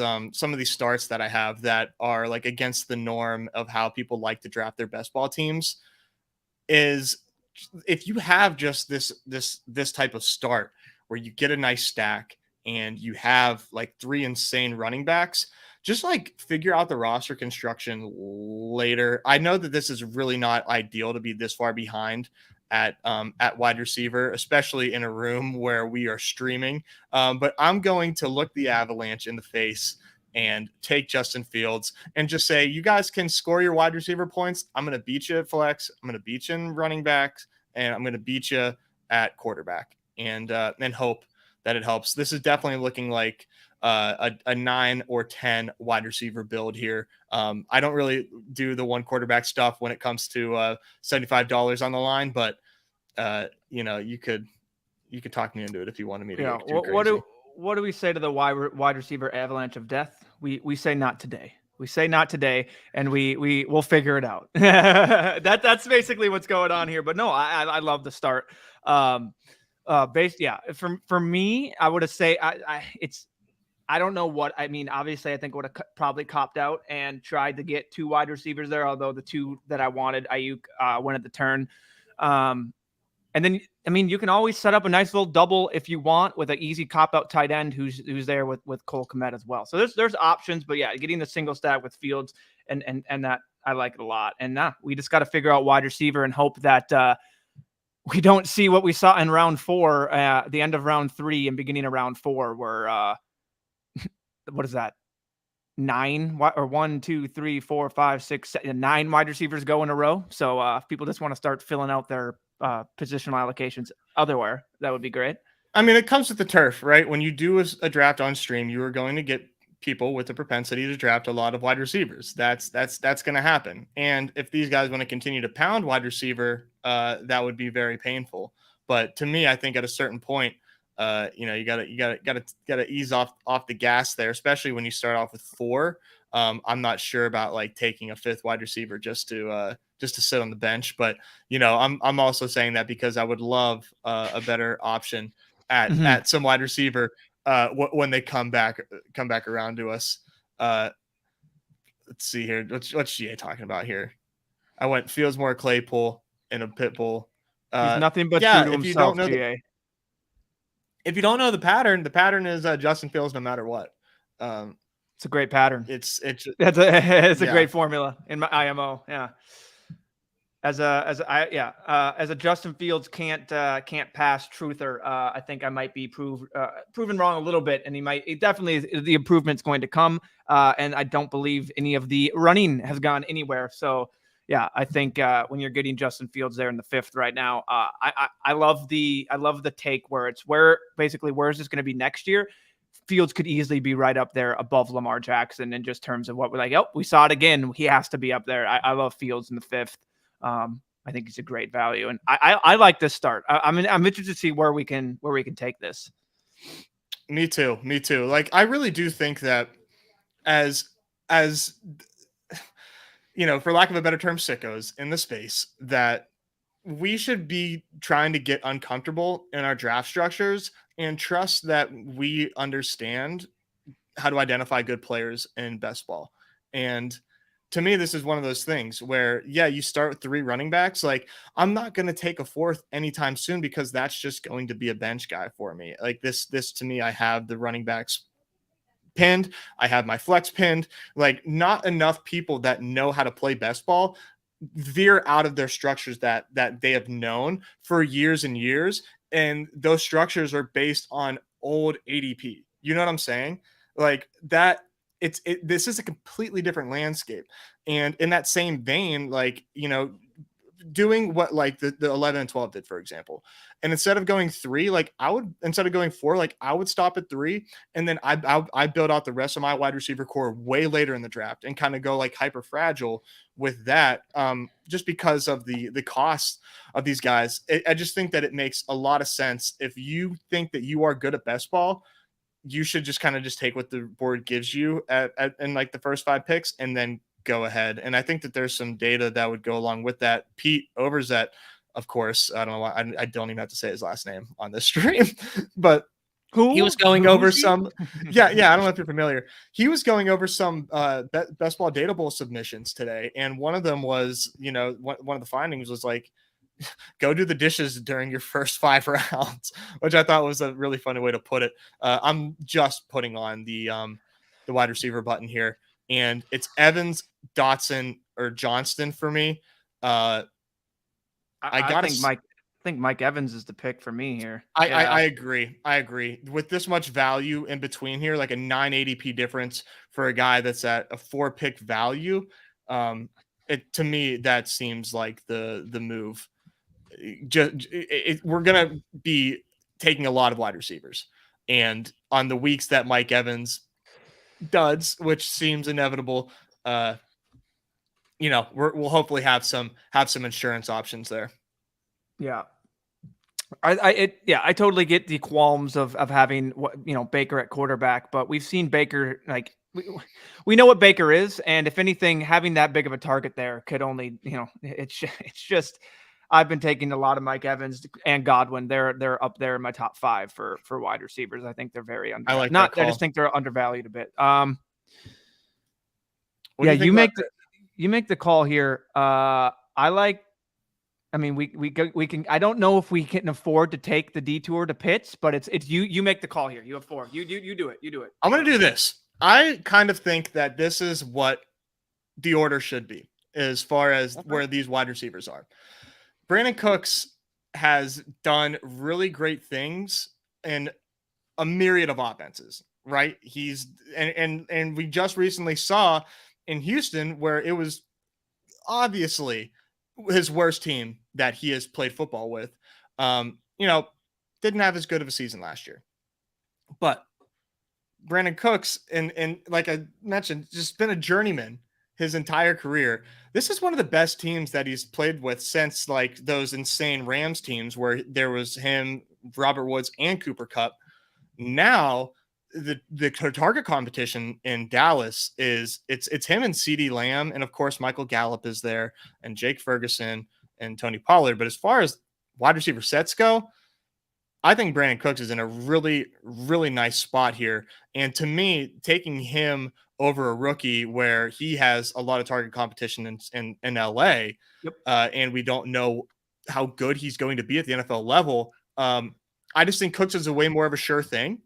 starts that I have that are like against the norm of how people like to draft their best ball teams. Is if you have just this type of start where you get a nice stack and you have like 3 insane running backs, just like figure out the roster construction later. I know that this is really not ideal to be this far behind at wide receiver, especially in a room where we are streaming. But I'm going to look the Avalanche in the face and take Justin Fields and just say, you guys can score your wide receiver points. I'm going to beat you at flex. I'm going to beat you in running backs, and I'm going to beat you at quarterback, and hope that it helps. This is definitely looking like a 9 or 10 wide receiver build here. I don't really do the 1 quarterback stuff when it comes to $75 on the line, but you could talk me into it if you wanted me to go too crazy. What do we say to the wide receiver avalanche of death? We say not today. We say not today, and we'll figure it out. That's basically what's going on here. But no, I love the start. For me, I would have say I don't know what I mean. Obviously, I think would have probably copped out and tried to get 2 wide receivers there. Although the 2 that I wanted, Ayuk went at the turn. And then, I mean, you can always set up a nice little double if you want with an easy cop-out tight end who's there with Cole Kmet as well. So there's options, but yeah, getting the single stack with Fields and that I like it a lot. And we just got to figure out wide receiver and hope that we don't see what we saw in round 4, the end of round 3 and beginning of round 4, where what is that? 9 or 1, 2, 3, 4, 5, 6, 7, 9 wide receivers go in a row. So if people just want to start filling out their positional allocations otherwhere, that would be great. I mean, it comes with the turf, right? When you do a draft on stream, you are going to get people with the propensity to draft a lot of wide receivers. That's going to happen. And if these guys want to continue to pound wide receiver, that would be very painful. But to me, I think at a certain point, you gotta ease off the gas there, especially when you start off with 4. I'm not sure about like taking a 5th wide receiver just to sit on the bench, but I'm also saying that because I would love a better option at some wide receiver when they come back around to us. Let's see here. What's GA talking about here? I went Fields, more Claypool, and a Pitbull. He's nothing but true to himself, GA. If you don't know the pattern is Justin Fields no matter what. It's a great pattern. It's a great formula in my IMO. Yeah. As a Justin Fields can't pass truther, I think I might be proven wrong a little bit, and it definitely the improvement's going to come. And I don't believe any of the running has gone anywhere. So yeah, I think when you're getting Justin Fields there in the 5th right now, I love the take where it's where is this going to be next year? Fields could easily be right up there above Lamar Jackson in just terms of what we're like. Oh, we saw it again. He has to be up there. I love Fields in the 5th. I think he's a great value, and I like this start. I'm interested to see where we can take this. Me too. Like, I really do think that as for lack of a better term, sickos in the space, that we should be trying to get uncomfortable in our draft structures and trust that we understand how to identify good players in best ball. And to me, this is one of those things where, yeah, you start with 3 running backs. Like, I'm not going to take a fourth anytime soon because that's just going to be a bench guy for me. Like this to me, I have the running backs pinned. I have my flex pinned. Like, not enough people that know how to play best ball veer out of their structures that they have known for years and years, and those structures are based on old ADP. You know what I'm saying? Like that. This is a completely different landscape, and in that same vein, like, doing what like the 11 and 12 did, for example. And instead of going 3, like I would, instead of going 4, like I would stop at 3. And then I build out the rest of my wide receiver core way later in the draft and kind of go like hyper fragile with that. Just because of the cost of these guys. I just think that it makes a lot of sense. If you think that you are good at best ball, you should just kind of just take what the board gives you in like the first 5 picks and then go ahead. And I think that there's some data that would go along with that. Pete Overzet, of course, I don't know why I don't even have to say his last name on this stream, but he was going over some, yeah, I don't know if you're familiar. He was going over some best ball data bowl submissions today, and one of them was, one of the findings was like, go do the dishes during your first 5 rounds, which I thought was a really funny way to put it. I'm just putting on the wide receiver button here, and it's Evans, Dotson, or Johnston for me. I think Mike Evans is the pick for me here. I agree. I agree. With this much value in between here, like a 9 ADP difference for a guy that's at a 4 pick value, to me that seems like the move. We're gonna be taking a lot of wide receivers, and on the weeks that Mike Evans duds, which seems inevitable, we'll hopefully have some insurance options there. Yeah. I totally get the qualms of having Baker at quarterback, but we've seen Baker, like we know what Baker is, and if anything, having that big of a target there could only, it's just I've been taking a lot of Mike Evans and Godwin. They're up there in my top 5 for wide receivers. I think they're very undervalued. I like that call. I just think they're undervalued a bit. You make the call here. We can. I don't know if we can afford to take the detour to Pitts, but it's you. You make the call here. You have 4. You do it. You do it. I'm gonna do this. I kind of think that this is what the order should be as far as where these wide receivers are. Brandon Cooks has done really great things in a myriad of offenses, right? He's and we just recently saw in Houston where it was obviously his worst team that he has played football with. Didn't have as good of a season last year. But Brandon Cooks, and like I mentioned, just been a journeyman his entire career. This is one of the best teams that he's played with since like those insane Rams teams where there was him, Robert Woods, and Cooper Kupp. Now the target competition in Dallas is it's him and CeeDee Lamb, and of course Michael Gallup is there, and Jake Ferguson and Tony Pollard. But as far as wide receiver sets go, I think Brandon Cooks is in a really, really nice spot here. And to me, taking him over a rookie where he has a lot of target competition in LA, and we don't know how good he's going to be at the NFL level. I just think Cooks is a way more of a sure thing.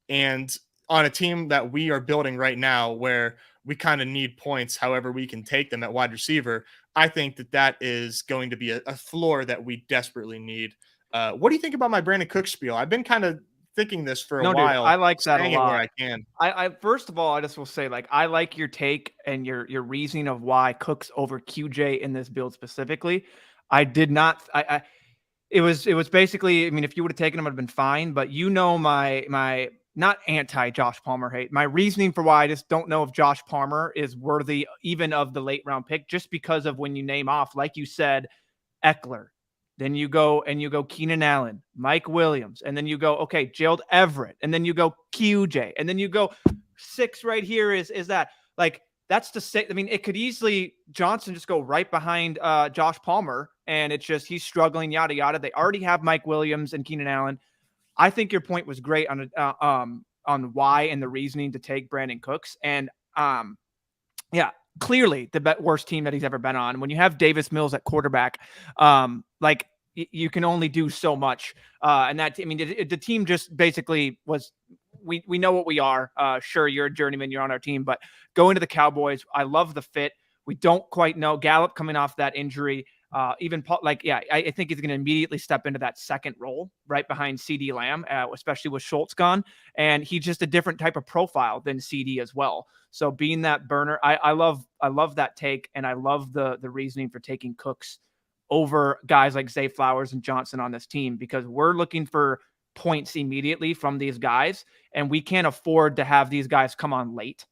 And on a team that we are building right now where we kind of need points, however we can take them at wide receiver, I think that is going to be a floor that we desperately need. What do you think about my Brandon Cooks spiel? I've been kind of thinking this for a while. Dude, I like that a lot. Where I can. I first of all, I just will say, like, I like your take and your reasoning of why Cooks over QJ in this build specifically. I did not. It was basically. I mean, if you would have taken him, it would have been fine. But my not anti Josh Palmer hate. My reasoning for why I just don't know if Josh Palmer is worthy even of the late round pick, just because of when you name off, like you said, Eckler. Then you go Keenan Allen, Mike Williams, and then you go, okay, Gerald Everett, and then you go QJ, and then you go 6 right here is that. Like, that's the 6. I mean, it could easily Johnson just go right behind Josh Palmer, and it's just he's struggling, yada, yada. They already have Mike Williams and Keenan Allen. I think your point was great on why and the reasoning to take Brandon Cooks. And, clearly the worst team that he's ever been on. When you have Davis Mills at quarterback, like you can only do so much. And that, I mean, the team just basically was, we know what we are. Sure, you're a journeyman, you're on our team, but going to the Cowboys, I love the fit. We don't quite know Gallup coming off that injury. Even like, yeah, I think he's going to immediately step into that second role right behind CD Lamb, especially with Schultz gone. And he's just a different type of profile than CD as well. So being that burner, I love that take, and I love the reasoning for taking Cooks over guys like Zay Flowers and Johnson on this team, because we're looking for points immediately from these guys, and we can't afford to have these guys come on late.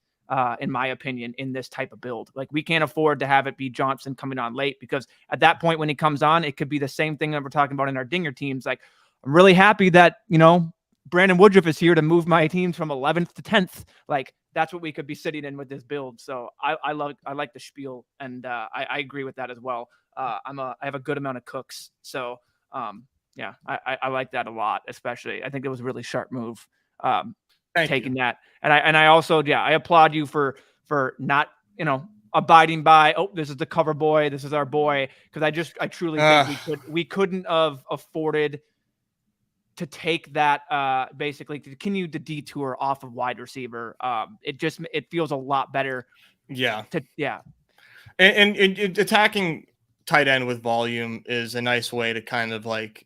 In my opinion, in this type of build, like we can't afford to have it be Johnson coming on late, because at that point when he comes on, it could be the same thing that we're talking about in our dinger teams. Like, I'm really happy that, Brandon Woodruff is here to move my teams from 11th to 10th. Like, that's what we could be sitting in with this build. So I like the spiel, and I agree with that as well. I have a good amount of Cooks. So yeah, I like that a lot, especially. I think it was a really sharp move. Taking that. And I also, I applaud you for not, abiding by, oh, this is the cover boy, this is our boy. Because I truly think we couldn't have afforded to take that, basically to continue the detour off of wide receiver. It feels a lot better. Yeah. Yeah. And attacking tight end with volume is a nice way to kind of like,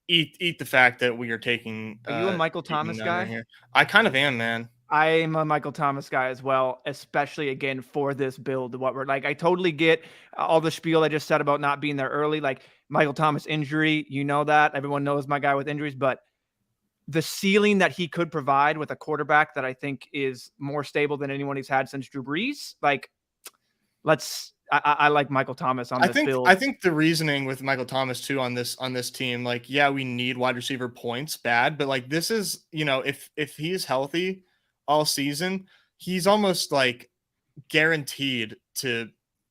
eat the fact that we are taking. Are you a Michael Thomas guy? Here. I kind of am, man. I'm a Michael Thomas guy as well, especially again for this build. What we're like, I totally get all the spiel I just said about not being there early. Like, Michael Thomas injury, that everyone knows my guy with injuries, but the ceiling that he could provide with a quarterback that I think is more stable than anyone he's had since Drew Brees. Like, I like Michael Thomas on this build. I think the reasoning with Michael Thomas too on this team, like, yeah, we need wide receiver points bad, but like, this is, if he's healthy all season, he's almost like guaranteed to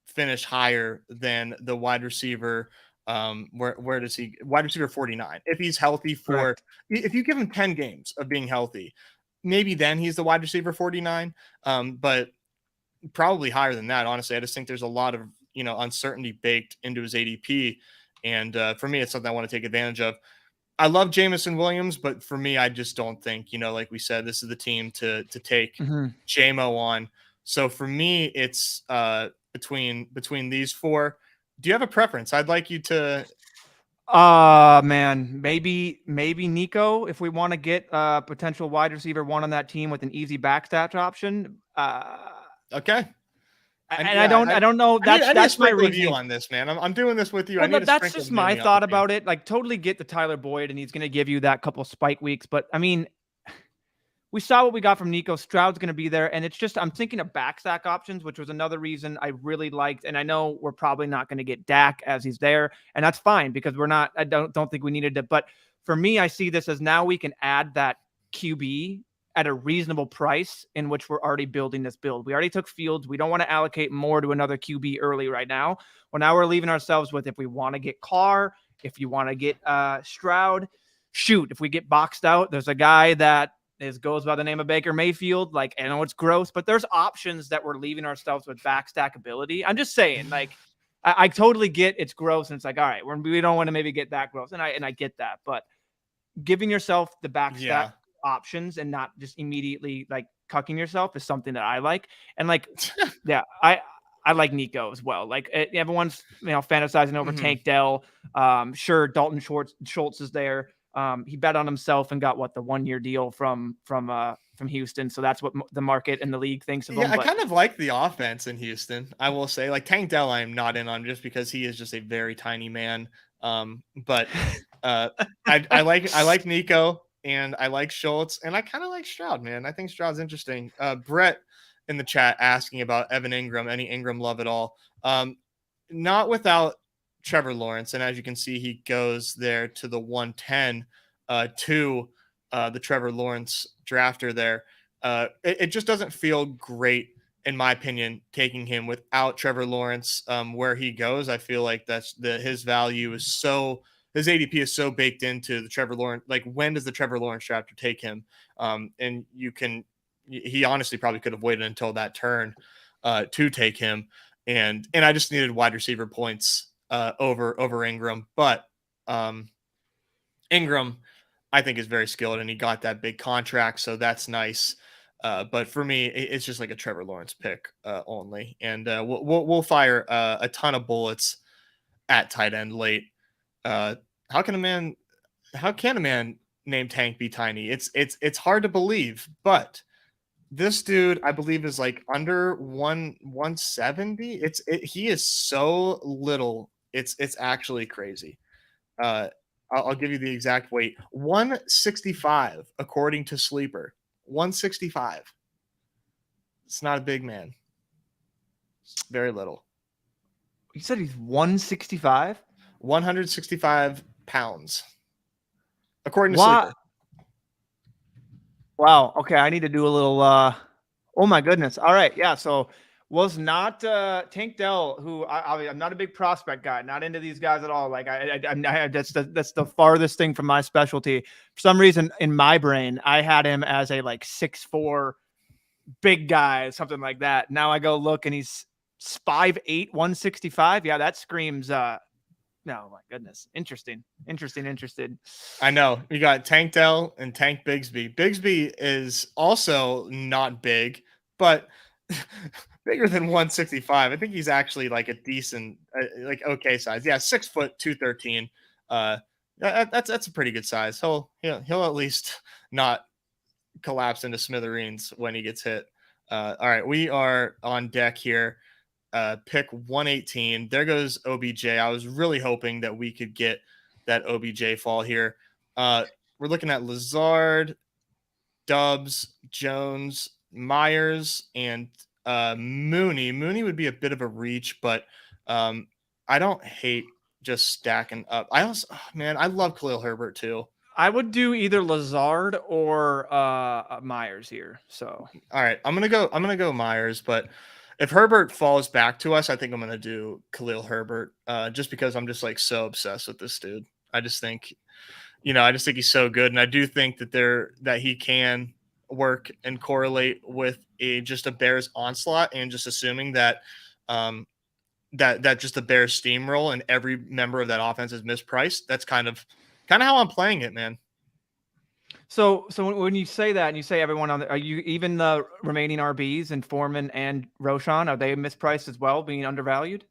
finish higher than the wide receiver. Where does he, wide receiver 49? If he's healthy if you give him 10 games of being healthy, maybe then he's the wide receiver 49. But probably higher than that. Honestly, I just think there's a lot of, uncertainty baked into his ADP. And for me, it's something I want to take advantage of. I love Jameson Williams, but for me, I just don't think, like we said, this is the team to take JMO on. So for me, it's between these four. Do you have a preference? I'd like you to. Man, maybe Nico, if we want to get a potential wide receiver one on that team with an easy backstage option. Okay. And I don't know. That's my review on this, man. I'm doing this with you. Well, that's just my thought about it. Like, totally get the Tyler Boyd, and he's going to give you that couple spike weeks. But I mean, we saw what we got from Nico. Stroud's going to be there, and it's just, I'm thinking of backstack options, which was another reason I really liked. And I know we're probably not going to get Dak as he's there, and that's fine because we're not. I don't think we needed to. But for me, I see this as now we can add that QB at a reasonable price in which we're already building this build. We already took Fields. We don't want to allocate more to another QB early right now. Well, now we're leaving ourselves with, if we want to get Carr, if you want to get Stroud, shoot, if we get boxed out, there's a guy that goes by the name of Baker Mayfield. Like, I know it's gross, but there's options that we're leaving ourselves with backstack ability. I'm just saying, like, I totally get it's gross, and it's like, all right, we don't want to maybe get that gross. And I get that, but giving yourself the backstack options and not just immediately like cucking yourself is something that I like. And like, yeah, I like Nico as well. Like, everyone's, fantasizing over Tank Dell. Sure, Dalton Schultz is there. He bet on himself and got the 1-year deal from Houston. So that's what the market and the league thinks of him. I kind of like the offense in Houston. I will say, like, Tank Dell, I am not in on just because he is just a very tiny man. But I like Nico. And I like Schultz, and I kind of like Stroud, man. I think Stroud's interesting. Brett in the chat asking about Evan Ingram, any Ingram love at all? Not without Trevor Lawrence. And as you can see, he goes there to the 110 to the Trevor Lawrence drafter there. It just doesn't feel great, in my opinion, taking him without Trevor Lawrence where he goes. I feel like his value is his ADP is so baked into the Trevor Lawrence. Like, when does the Trevor Lawrence drafter take him? And he honestly probably could have waited until that turn. to take him, and I just needed wide receiver points over Ingram, but Ingram, I think, is very skilled, and he got that big contract, so that's nice. But for me, it's just like a Trevor Lawrence pick only, and we'll fire a ton of bullets at tight end late. Uh, how can a man how can a man named Tank be tiny? It's hard to believe, but this dude, I believe, is like under 170. He is so little. It's actually crazy. Uh, I'll give you the exact weight: 165, according to Sleeper. 165. It's not a big man. It's very little. You said he's 165. 165 pounds, according to What? Sleeper. Wow. Okay, I need to do a little. Oh my goodness. All right. Yeah. So was not Tank Dell, who I'm not a big prospect guy, not into these guys at all. Like that's the farthest thing from my specialty. For some reason, in my brain, I had him as a like 6'4" big guy, something like that. Now I go look and he's 5'8", 165. Yeah, that screams. No, my goodness. Interesting. Interested. I know. You got Tank Dell and Tank Bigsby. Bigsby is also not big, but bigger than 165. I think he's actually like a decent, like okay size. Yeah, 6', 213. That's a pretty good size. He'll at least not collapse into smithereens when he gets hit. All right, we are on deck here. Pick 118. There goes OBJ. I was really hoping that we could get that OBJ fall here. We're looking at Lazard, Dubs, Jones, Myers, and Mooney. Mooney would be a bit of a reach, but I don't hate just stacking up. I also, man, I love Khalil Herbert too. I would do either Lazard or Myers here. So all right, I'm gonna go Myers, but if Herbert falls back to us, I think I'm gonna do Khalil Herbert, just because I'm just like so obsessed with this dude. I just think, I just think he's so good, and I do think that he can work and correlate with just a Bears onslaught, and just assuming that that just the Bears steamroll and every member of that offense is mispriced. That's kind of how I'm playing it, man. So when you say that and you say everyone on are you even the remaining RBs and Foreman and Roshan, are they mispriced as well, being undervalued?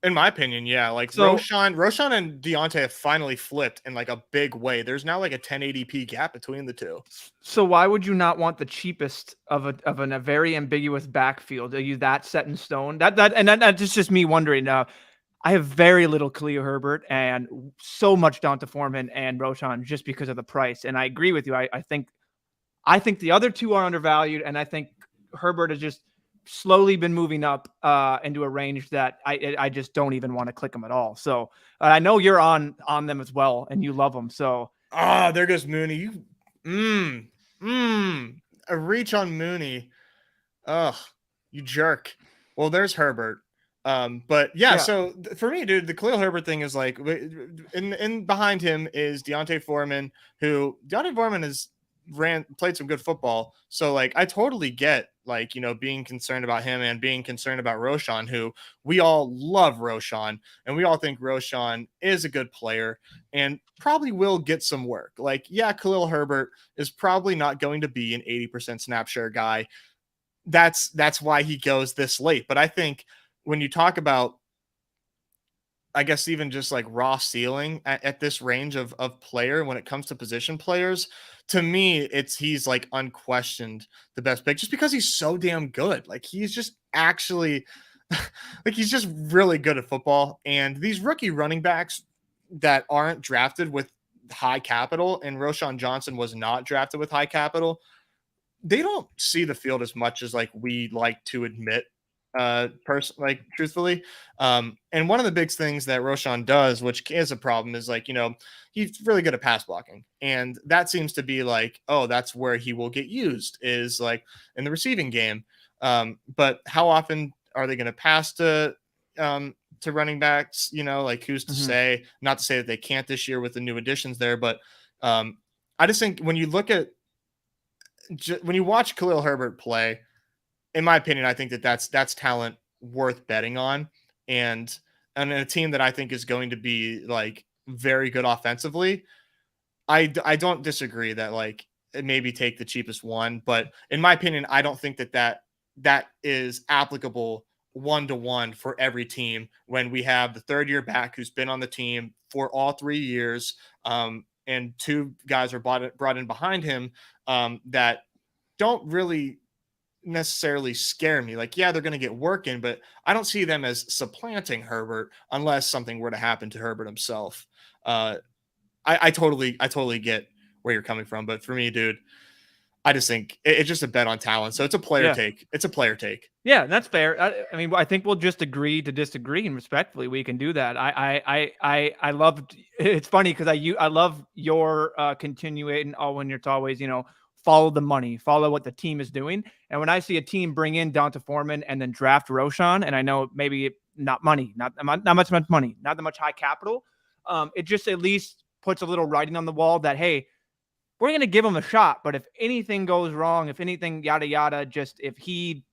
In my opinion, yeah. Like Roshan and Deontay have finally flipped in like a big way. There's now like a 1080p gap between the two. So why would you not want the cheapest of a very ambiguous backfield? Are you that set in stone? That's just me wondering. I have very little Khalil Herbert and so much Donta Foreman and Roshan just because of the price. And I agree with you. I think the other two are undervalued, and I think Herbert has just slowly been moving up into a range that I just don't even want to click them at all. So I know you're on them as well, and you love them. So there goes Mooney. A reach on Mooney. Ugh, you jerk. Well, there's Herbert. But yeah, so for me, dude, the Khalil Herbert thing is like, in behind him is Deontay Foreman, who Deontay Foreman has played some good football. So like, I totally get like, being concerned about him and being concerned about Roshan, who we all love Roshan and we all think Roshan is a good player and probably will get some work. Like, yeah, Khalil Herbert is probably not going to be an 80% snap share guy. That's why he goes this late. But I think when you talk about, I guess, even just like raw ceiling at this range of player, when it comes to position players, to me, he's like unquestioned the best pick just because he's so damn good. Like he's just actually like he's just really good at football. And these rookie running backs that aren't drafted with high capital, and Roshan Johnson was not drafted with high capital, they don't see the field as much as like we like to admit, truthfully. And one of the big things that Roshan does, which is a problem, is like, he's really good at pass blocking, and that seems to be like, oh, that's where he will get used, is like in the receiving game. But how often are they going to pass to running backs? Like who's to say? Not to say that they can't this year with the new additions there, but I just think when you watch Khalil Herbert play, in my opinion, I think that's talent worth betting on, and a team that I think is going to be like very good offensively. I don't disagree that like maybe take the cheapest one, but in my opinion, I don't think that is applicable one to one for every team when we have the third year back who's been on the team for all 3 years, and two guys are brought in behind him, that don't really necessarily scare me. Like, yeah, they're going to get work in, but I don't see them as supplanting Herbert unless something were to happen to Herbert himself. Uh, I totally get where you're coming from, but for me, dude, I just think it's just a bet on talent. So it's a player Yeah. take. It's a player take. Yeah, that's fair. I mean, I think we'll just agree to disagree, and respectfully, we can do that. I love. It's funny because I love your continuing. Oh, when it's always follow the money, follow what the team is doing. And when I see a team bring in Donta Foreman and then draft Roshan, and I know maybe not money, not much money, not that much high capital, it just at least puts a little writing on the wall that hey, we're going to give him a shot. But if anything goes wrong, if anything, yada, yada, just if he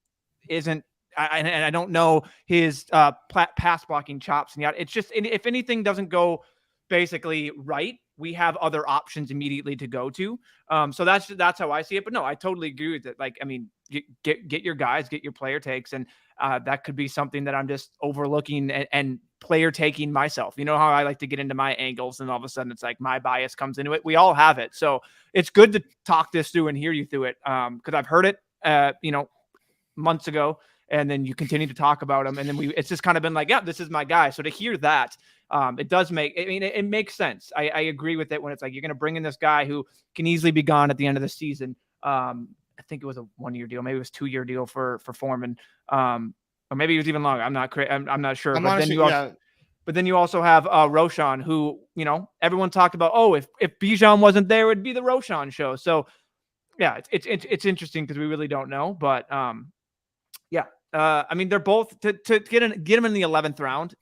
isn't, and I don't know his pass blocking chops and yada, it's just, if anything doesn't go basically right, we have other options immediately to go to. So that's how I see it. But no, I totally agree with it. Like, I mean, get your guys, get your player takes. And that could be something that I'm just overlooking and player taking myself. You know how I like to get into my angles and all of a sudden it's like my bias comes into it. We all have it. So it's good to talk this through and hear you through it. Cause I've heard it, months ago, and then you continue to talk about him. And then it's just kind of been like, yeah, this is my guy. So to hear that, it does make, I mean, it makes sense. I agree with it when it's like, you're going to bring in this guy who can easily be gone at the end of the season. I think it was a 1-year deal. Maybe it was 2-year deal for Foreman. Or maybe it was even longer. I'm not sure. I'm But honestly, then you also, yeah. but then you also have Roshan, who, everyone talked about, oh, if Bijan wasn't there, it'd be the Roshan show. So yeah, it's interesting because we really don't know. But yeah. I mean, they're both to get him in the 11th round.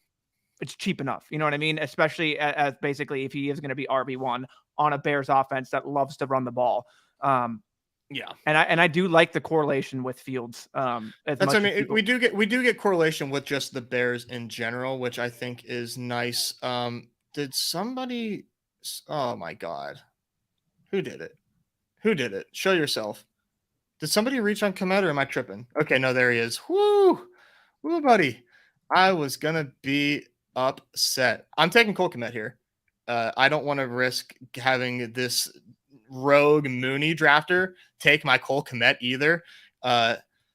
It's cheap enough. You know what I mean? Especially as basically if he is going to be RB1 on a Bears offense that loves to run the ball. Yeah. And I do like the correlation with Fields. That's, I mean, we do get correlation with just the Bears in general, which I think is nice. Did somebody, oh my God, who did it? Who did it? Show yourself. Did somebody reach on Komet or am I tripping? Okay, no, there he is. Woo! Woo, buddy. I was going to be upset. I'm taking Cole Komet here. I don't want to risk having this rogue Mooney drafter take my Cole Komet either.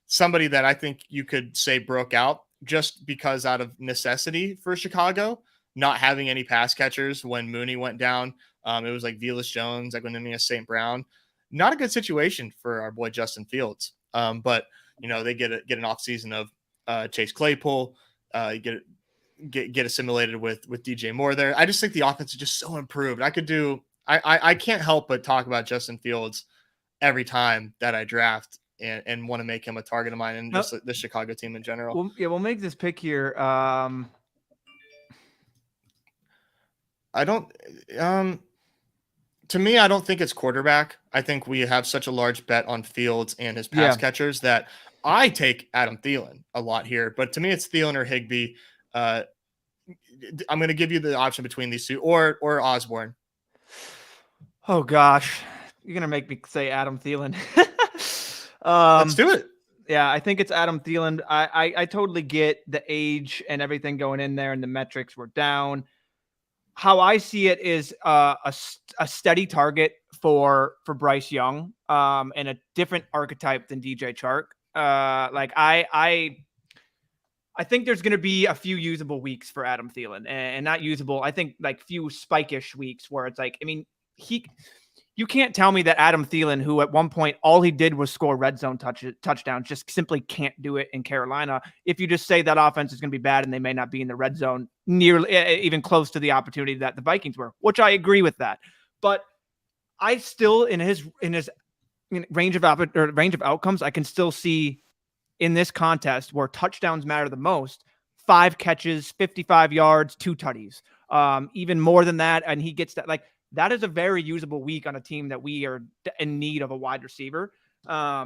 Somebody that I think you could say broke out just because out of necessity for Chicago, not having any pass catchers when Mooney went down. It was like Velus Jones, Equanimeous St. Brown. Not a good situation for our boy Justin Fields. But they get an off season of Chase Claypool, get assimilated with DJ Moore there. I just think the offense is just so improved. I can't help but talk about Justin Fields every time that I draft and want to make him a target of mine and just the Chicago team in general. We'll make this pick here. I don't to me, I don't think it's quarterback. I think we have such a large bet on Fields and his pass catchers that I take Adam Thielen a lot here. But to me, it's Thielen or Higbee. I'm going to give you the option between these two or Osborne. Oh gosh, you're gonna make me say Adam Thielen. Let's do it. Yeah, I think it's Adam Thielen. I totally get the age and everything going in there, and the metrics were down. How I see it is a steady target for Bryce Young, and a different archetype than DJ Chark. I think there's going to be a few usable weeks for Adam Thielen, and not usable. I think like few spike-ish weeks where it's like, I mean, you can't tell me that Adam Thielen, who at one point all he did was score red zone touchdowns, just simply can't do it in Carolina. If you just say that offense is going to be bad and they may not be in the red zone nearly even close to the opportunity that the Vikings were, which I agree with that. But I still in his range of outcomes, I can still see in this contest where touchdowns matter the most, 5 catches, 55 yards, 2 tutties, even more than that. And he gets that, like, that is a very usable week on a team that we are in need of a wide receiver. I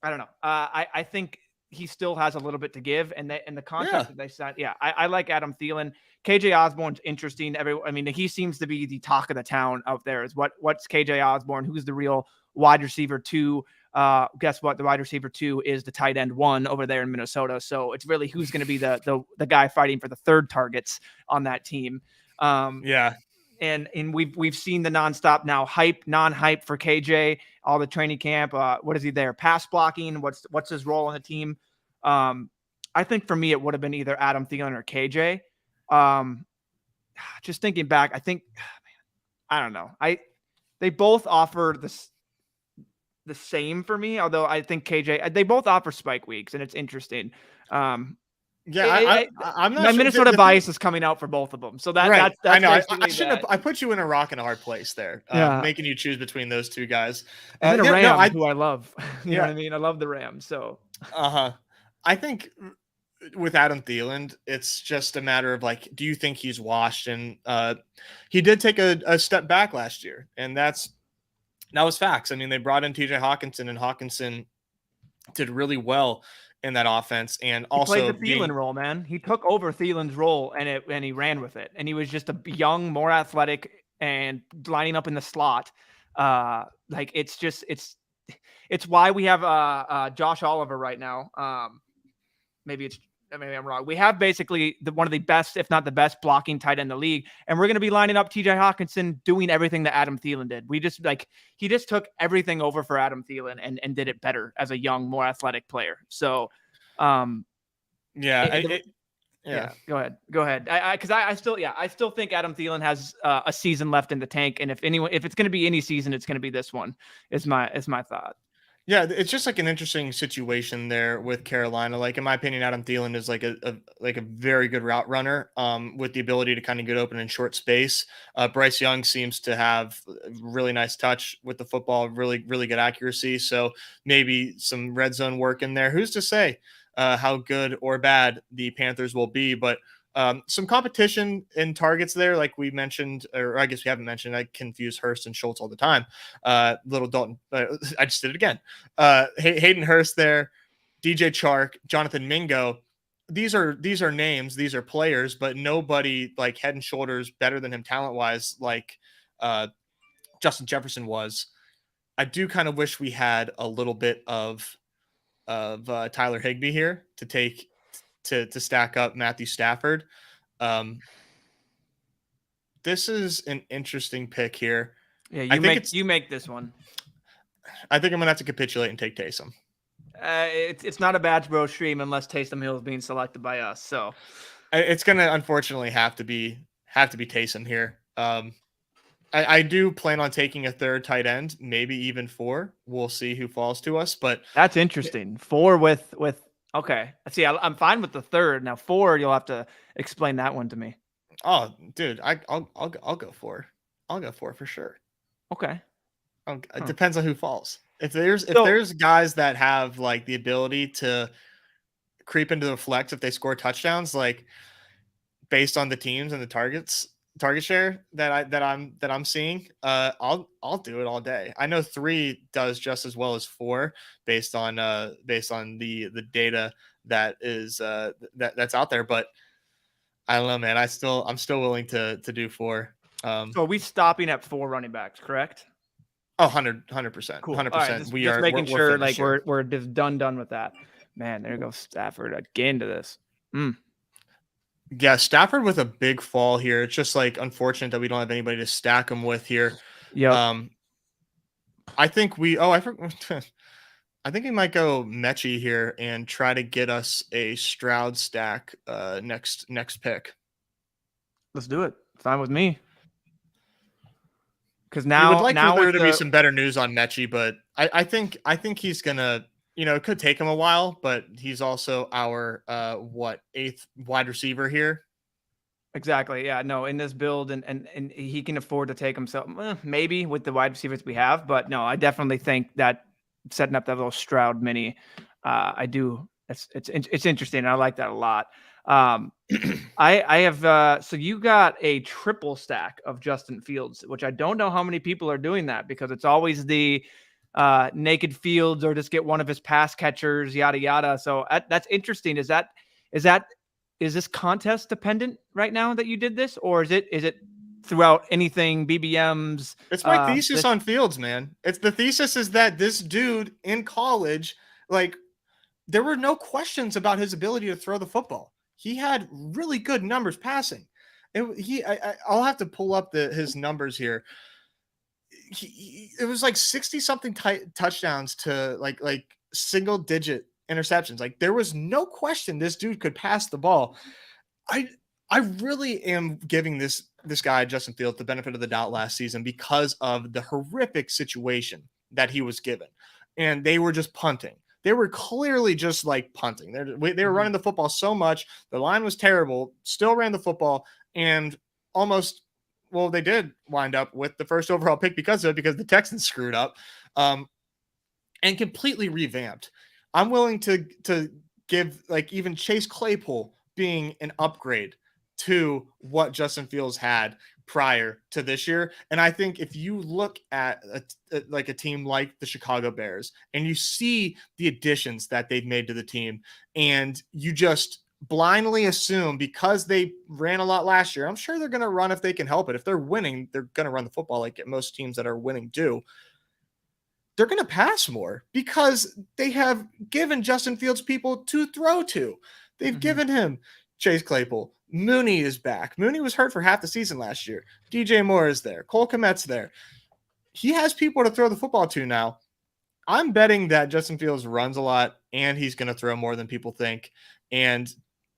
I don't know. I think he still has a little bit to give, and the contract Yeah. that they signed. Yeah, I like Adam Thielen. KJ Osborne's interesting. I mean, he seems to be the talk of the town out there. Is what's KJ Osborne? Who's the real wide receiver 2? Guess what? The wide receiver 2 is the tight end 1 over there in Minnesota. So it's really who's going to be the guy fighting for the third targets on that team. Yeah. And we've seen the nonstop now non-hype for KJ, all the training camp. What is he there? Pass blocking. What's his role on the team? I think for me it would have been either Adam Thielen or KJ. Just thinking back, I think, I don't know. They both offer the same for me, although I think KJ, they both offer spike weeks, and it's interesting. Yeah, I'm not My sure. Minnesota bias is coming out for both of them. So Right. that's I know. basically I shouldn't have. I put you in a rock and a hard place there, Yeah. making you choose between those two guys. And then a yeah, Ram, no, who I love. You know Yeah. what I mean? I love the Rams. So I think with Adam Thielen, it's just a matter of like, do you think he's washed? And he did take a step back last year, and that was facts. I mean, they brought in TJ Hawkinson, and Hawkinson did really well in that offense, and he also played the Thielen role, man. He took over Thielen's role and he ran with it. And he was just a young, more athletic, and lining up in the slot. Like it's why we have Josh Oliver right now. Maybe I'm wrong. We have basically one of the best, if not the best, blocking tight end in the league, and we're going to be lining up TJ Hawkinson doing everything that Adam Thielen did. He just took everything over for Adam Thielen and did it better as a young, more athletic player. So, yeah. Go ahead. I still think Adam Thielen has a season left in the tank, and if it's going to be any season, it's going to be this one. Is my thought. Yeah, it's just like an interesting situation there with Carolina. Like in my opinion, Adam Thielen is like a very good route runner, with the ability to kind of get open in short space. Bryce Young seems to have really nice touch with the football, really good accuracy. So maybe some red zone work in there. Who's to say how good or bad the Panthers will be? But some competition in targets there, like we mentioned, or I guess we haven't mentioned. I confuse Hurst and Schultz all the time. Little Dalton, I just did it again. Hayden Hurst there, DJ Chark, Jonathan Mingo. These are names, these are players, but nobody like head and shoulders better than him talent wise, like Justin Jefferson was. I do kind of wish we had a little bit of Tyler Higbee here to take. To stack up Matthew Stafford. This is an interesting pick here. Yeah, you make this one. I think I'm gonna have to capitulate and take Taysom. It's not a Bad Bro stream unless Taysom Hill is being selected by us. So it's gonna unfortunately have to be Taysom here. I do plan on taking a third tight end, maybe even 4. We'll see who falls to us, but that's interesting. 4 with. Okay. See, I'm fine with the third. Now 4, you'll have to explain that one to me. Oh, dude, I'll go 4. I'll go 4 for sure. Okay. It depends on who falls. If there's guys that have like the ability to creep into the flex if they score touchdowns, like based on the teams and the target share that I'm seeing, I'll do it all day. I know 3 does just as well as 4 based on the data that is that's out there, but I don't know, man. I'm still willing to do 4. So are we stopping at 4 running backs, correct? Oh, 100%. Cool. 100%. Right, just making sure like we're just done with that. Man, there goes Stafford again to this. Yeah, Stafford with a big fall here. It's just like unfortunate that we don't have anybody to stack him with here. Yeah. I think I think we might go Mechie here and try to get us a Stroud stack next pick. Let's do it. Fine with me. Because now, we would like for there to be some better news on Mechie, but I think he's gonna. It could take him a while, but he's also our 8th wide receiver here. Exactly. Yeah. No, in this build, and he can afford to take himself, maybe with the wide receivers we have, but no, I definitely think that setting up that little Stroud mini, I do. It's interesting. I like that a lot. I have. So you got a triple stack of Justin Fields, which I don't know how many people are doing that because it's always the naked Fields or just get one of his pass catchers, yada yada. So that's interesting. Is this contest dependent right now that you did this, or is it throughout anything BBMs? It's my thesis on Fields, man. It's the thesis is that this dude in college, like, there were no questions about his ability to throw the football. He had really good numbers passing. I'll have to pull up his numbers here. It was like 60 something touchdowns to like single digit interceptions. Like, there was no question this dude could pass the ball. I really am giving this guy Justin Fields the benefit of the doubt last season because of the horrific situation that he was given, and they were just punting. They were clearly just like punting. They were running the football so much. The line was terrible. Still ran the football, and almost, well, they did wind up with the first overall pick because of it, because the Texans screwed up, and completely revamped. I'm willing to give, like, even Chase Claypool being an upgrade to what Justin Fields had prior to this year. And I think if you look at a team like the Chicago Bears and you see the additions that they've made to the team, and you just blindly assume because they ran a lot last year, I'm sure they're going to run if they can help it. If they're winning, they're going to run the football like most teams that are winning do. They're going to pass more because they have given Justin Fields people to throw to. They've given him Chase Claypool. Mooney is back. Mooney was hurt for half the season last year. DJ Moore is there. Cole Kmet's there. He has people to throw the football to now. I'm betting that Justin Fields runs a lot and he's going to throw more than people think. And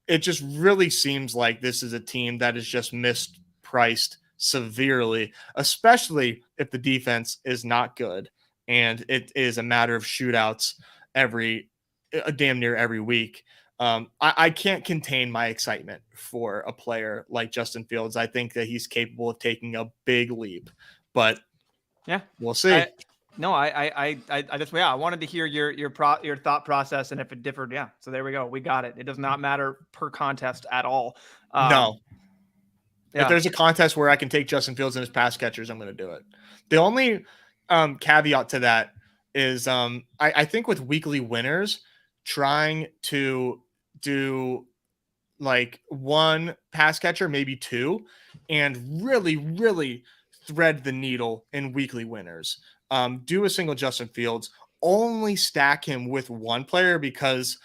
it just really seems like this is a team that is just mispriced severely, especially if the defense is not good and it is a matter of shootouts damn near every week. I can't contain my excitement for a player like Justin Fields. I think that he's capable of taking a big leap, but yeah, we'll see. I just, I wanted to hear your thought process, and if it differed, yeah. So there we go. We got it. It does not matter per contest at all. No. Yeah. If there's a contest where I can take Justin Fields and his pass catchers, I'm going to do it. The only caveat to that is I think with weekly winners, trying to do like one pass catcher, maybe two, and really, really thread the needle in weekly winners. Do a single Justin Fields, only stack him with one player because,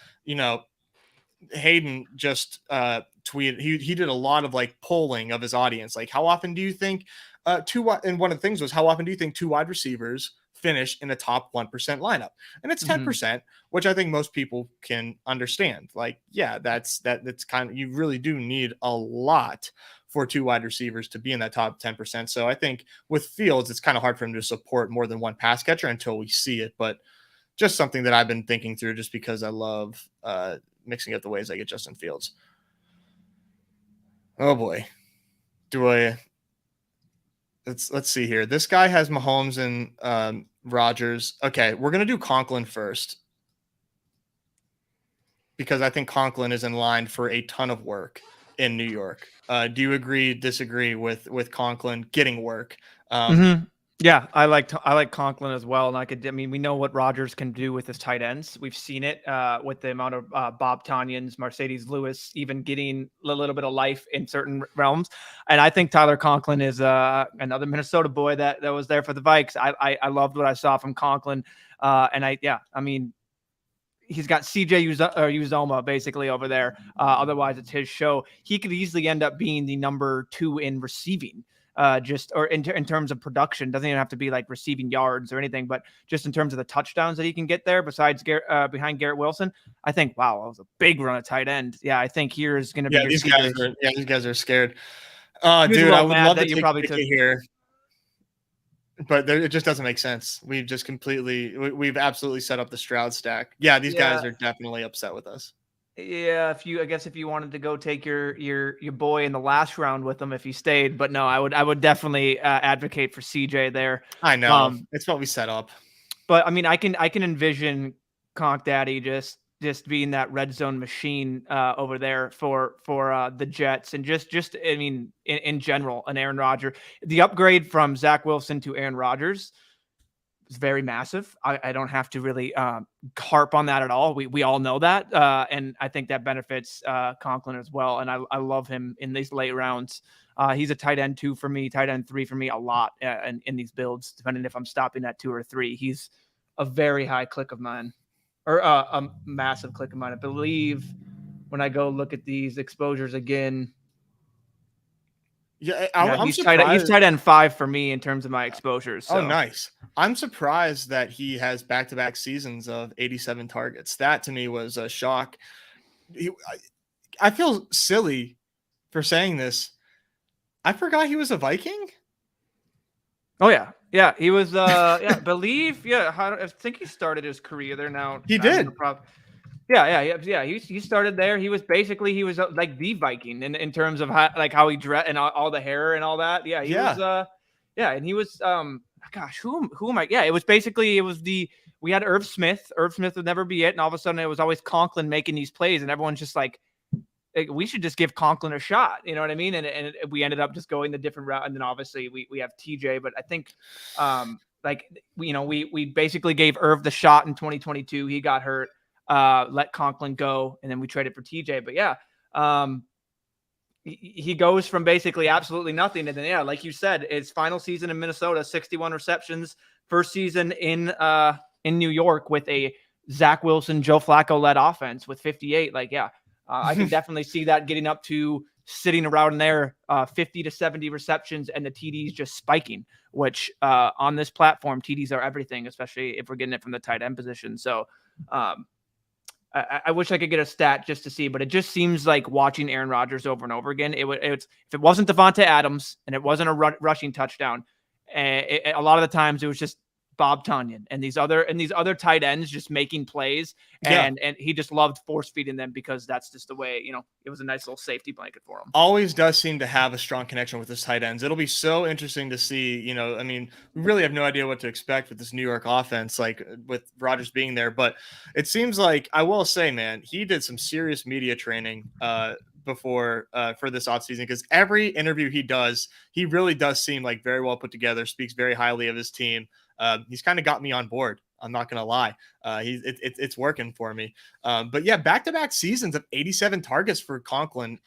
Hayden just tweeted, he did a lot of like polling of his audience. Like, how often do you think and one of the things was, how often do you think two wide receivers finish in a top 1% lineup? And it's 10%, which I think most people can understand. Like, yeah, that's kind of, you really do need a lot for two wide receivers to be in that top 10%. So I think with Fields, it's kind of hard for him to support more than one pass catcher until we see it. But just something that I've been thinking through just because I love mixing up the ways I get Justin Fields. Oh boy. Let's see here. This guy has Mahomes and Rodgers. Okay, we're going to do Conklin first because I think Conklin is in line for a ton of work in New York. Do you agree, disagree with Conklin getting work? Yeah, I like Conklin as well. And we know what Rodgers can do with his tight ends. We've seen it with the amount of Bob Tonyans, Mercedes Lewis, even getting a little bit of life in certain realms. And I think Tyler Conklin is another Minnesota boy that was there for the Vikes. I loved what I saw from Conklin. He's got CJ Uzoma basically over there. Otherwise, it's his show. He could easily end up being the number 2 in receiving. In terms of production, doesn't even have to be like receiving yards or anything, but just in terms of the touchdowns that he can get there besides behind Garrett Wilson. I think, wow, that was a big run at tight end. Yeah, I think here is going to be these guys are scared. Dude, I would love to take it here, but it just doesn't make sense. We've absolutely set up the Stroud stack. Yeah, these guys are definitely upset with us. Yeah, if you wanted to go take your boy in the last round with him if he stayed, but no, I would definitely advocate for CJ there. I know it's what we set up, but I mean, I can envision Conk Daddy just being that red zone machine over there for the Jets, and just I mean in general, an Aaron Rodgers, the upgrade from Zach Wilson to Aaron Rodgers. is very massive. I don't have to really harp on that at all. We all know that, and I think that benefits Conklin as well. And I love him in these late rounds. He's a tight end 2 for me, tight end 3 for me a lot in these builds, depending if I'm stopping at 2 or 3. He's a very high click of mine, or a massive click of mine. I believe when I go look at these exposures again. Yeah, I'm he's surprised. He's tight end 5 for me in terms of my exposures. So. Oh, nice. I'm surprised that he has back-to-back seasons of 87 targets. That to me was a shock. I feel silly for saying this. I forgot he was a Viking. Oh yeah, he was. I believe. Yeah, I think he started his career there. Now he did. Yeah. He started there. He was like the Viking in terms of how he dressed and all the hair and all that. Yeah, he was. And he was. Gosh, who am I? Yeah, it was we had Irv Smith. Irv Smith would never be it, and all of a sudden it was always Conklin making these plays, and everyone's just like, we should just give Conklin a shot. You know what I mean? And we ended up just going the different route. And then obviously we have TJ, but I think, we basically gave Irv the shot in 2022. He got hurt, let Conklin go, and then we traded for TJ. But yeah, he goes from basically absolutely nothing. And then, like you said, his final season in Minnesota, 61 receptions, first season in New York with a Zach Wilson, Joe Flacco led offense with 58. I can definitely see that getting up to sitting around there, 50 to 70 receptions, and the TDs just spiking, which on this platform, TDs are everything, especially if we're getting it from the tight end position. So I wish I could get a stat just to see, but it just seems like watching Aaron Rodgers over and over again. If it wasn't Devonta Adams and it wasn't a rushing touchdown, a lot of the times it was just Bob Tonyan and these other tight ends just making plays, and he just loved force feeding them because that's just the way, it was a nice little safety blanket for him. Always does seem to have a strong connection with his tight ends. It'll be so interesting to see, we really have no idea what to expect with this New York offense, like with Rodgers being there, but it seems like, I will say, man, he did some serious media training before for this offseason, because every interview he does, he really does seem like very well put together, speaks very highly of his team. He's kind of got me on board. I'm not going to lie. It's working for me. But yeah, back-to-back seasons of 87 targets for Conklin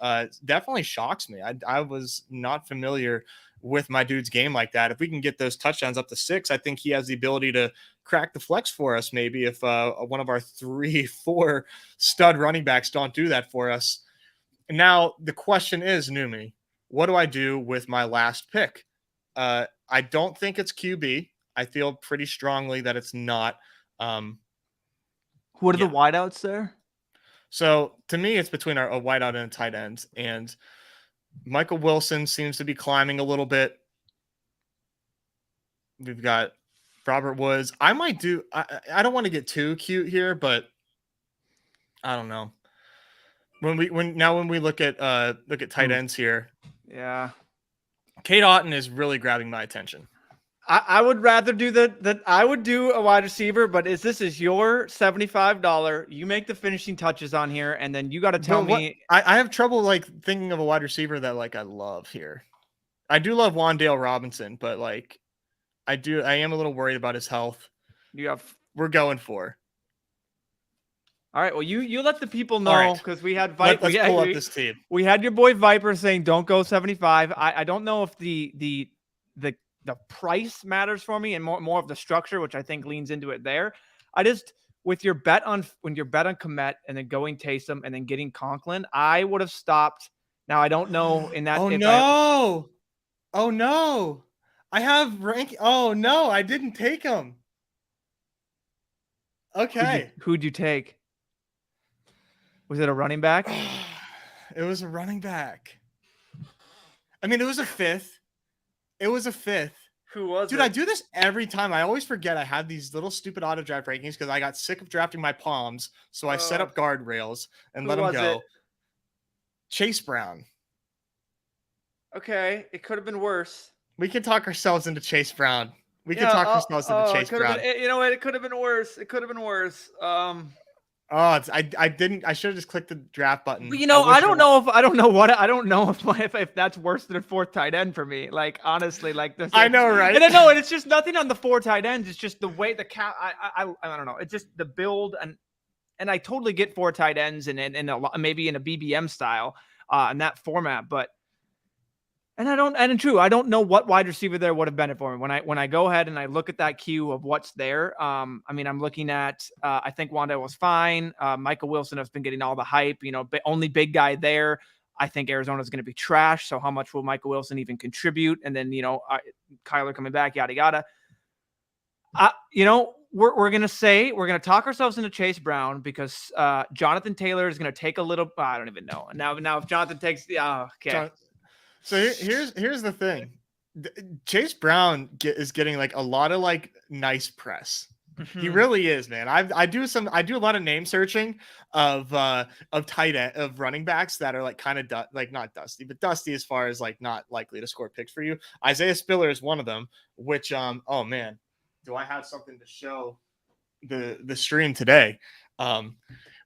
definitely shocks me. I was not familiar with my dude's game like that. If we can get those touchdowns up to 6, I think he has the ability to crack the flex for us. Maybe if one of our 3-4 stud running backs don't do that for us. Now, the question is, Neumy, what do I do with my last pick? I don't think it's QB. I feel pretty strongly that it's not. What are the wideouts there? So to me, it's between a wideout and a tight end. And Michael Wilson seems to be climbing a little bit. We've got Robert Woods. I might do. I don't want to get too cute here, but I don't know. When we look at tight ends here, Kate Otten is really grabbing my attention. I would rather do that. I would do a wide receiver, but this is your $75. You make the finishing touches on here, and then you got to tell me. I have trouble thinking of a wide receiver that I love here. I do love Wan'Dale Robinson, but I am a little worried about his health. We're going for. All right. Well, you let the people know, because we had Viper. Let's pull up this team. We had your boy Viper saying don't go 75. I don't know if the price matters for me and more of the structure, which I think leans into it there. When you're bet on Kmet and then going Taysom and then getting Conklin, I would have stopped. Now I don't know in that. Oh no. I have rank. Oh no, I didn't take him. Okay. Who'd you take? Was it a running back? It was a running back. I mean, it was a fifth. Who was it? Dude, I do this every time. I always forget I had these little stupid auto draft rankings because I got sick of drafting my palms. So I set up guardrails and let them go. Chase Brown. Okay. It could have been worse. We can talk ourselves into Chase Brown. It could have been worse. You know what? It could have been worse. Oh, I didn't. I should have just clicked the draft button. But, I I wish don't know if I don't know what I don't know if that's worse than a fourth tight end for me. Like honestly, like this. I know, right? And I know, and it's just nothing on the four tight ends. It's just the way the cap. I don't know. It's just the build, and I totally get four tight ends and a lot, maybe in a BBM style, in that format, but. And I don't know what wide receiver there would have been for me. When I go ahead and I look at that queue of what's there, I mean, I'm looking at, I think Wanda was fine. Michael Wilson has been getting all the hype, only big guy there. I think Arizona's going to be trash. So how much will Michael Wilson even contribute? And then, Kyler coming back, yada, yada. We're going to talk ourselves into Chase Brown because Jonathan Taylor is going to take a little, I don't even know. Now if Jonathan takes the, okay. So here's the thing. Chase Brown is getting like a lot of like nice press. Mm-hmm. He really is, man. I do a lot of name searching of tight end of running backs that are like kind of like not dusty, but dusty as far as like not likely to score picks for you. Isaiah Spiller is one of them, which oh man, do I have something to show the stream today?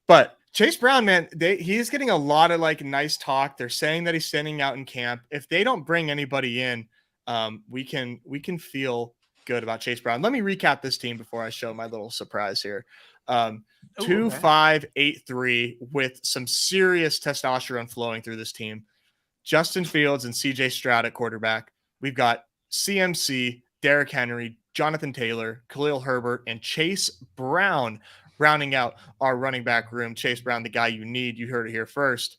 But Chase Brown, man, he's getting a lot of like nice talk. They're saying that he's standing out in camp. If they don't bring anybody in, we can feel good about Chase Brown. Let me recap this team before I show my little surprise here. 2-5-8-3 with some serious testosterone flowing through this team. Justin Fields and CJ Stroud at quarterback. We've got CMC, Derrick Henry, Jonathan Taylor, Khalil Herbert, and Chase Brown rounding out our running back room. Chase Brown, the guy you need. You heard it here first.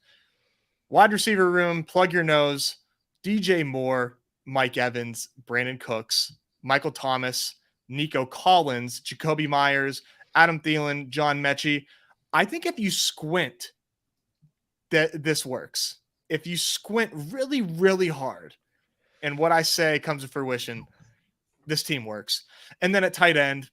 Wide receiver room, plug your nose. DJ Moore, Mike Evans, Brandon Cooks, Michael Thomas, Nico Collins, Jacoby Myers, Adam Thielen, John Mechie. I think if you squint, this works. If you squint really, really hard, and what I say comes to fruition, this team works. And then at tight end,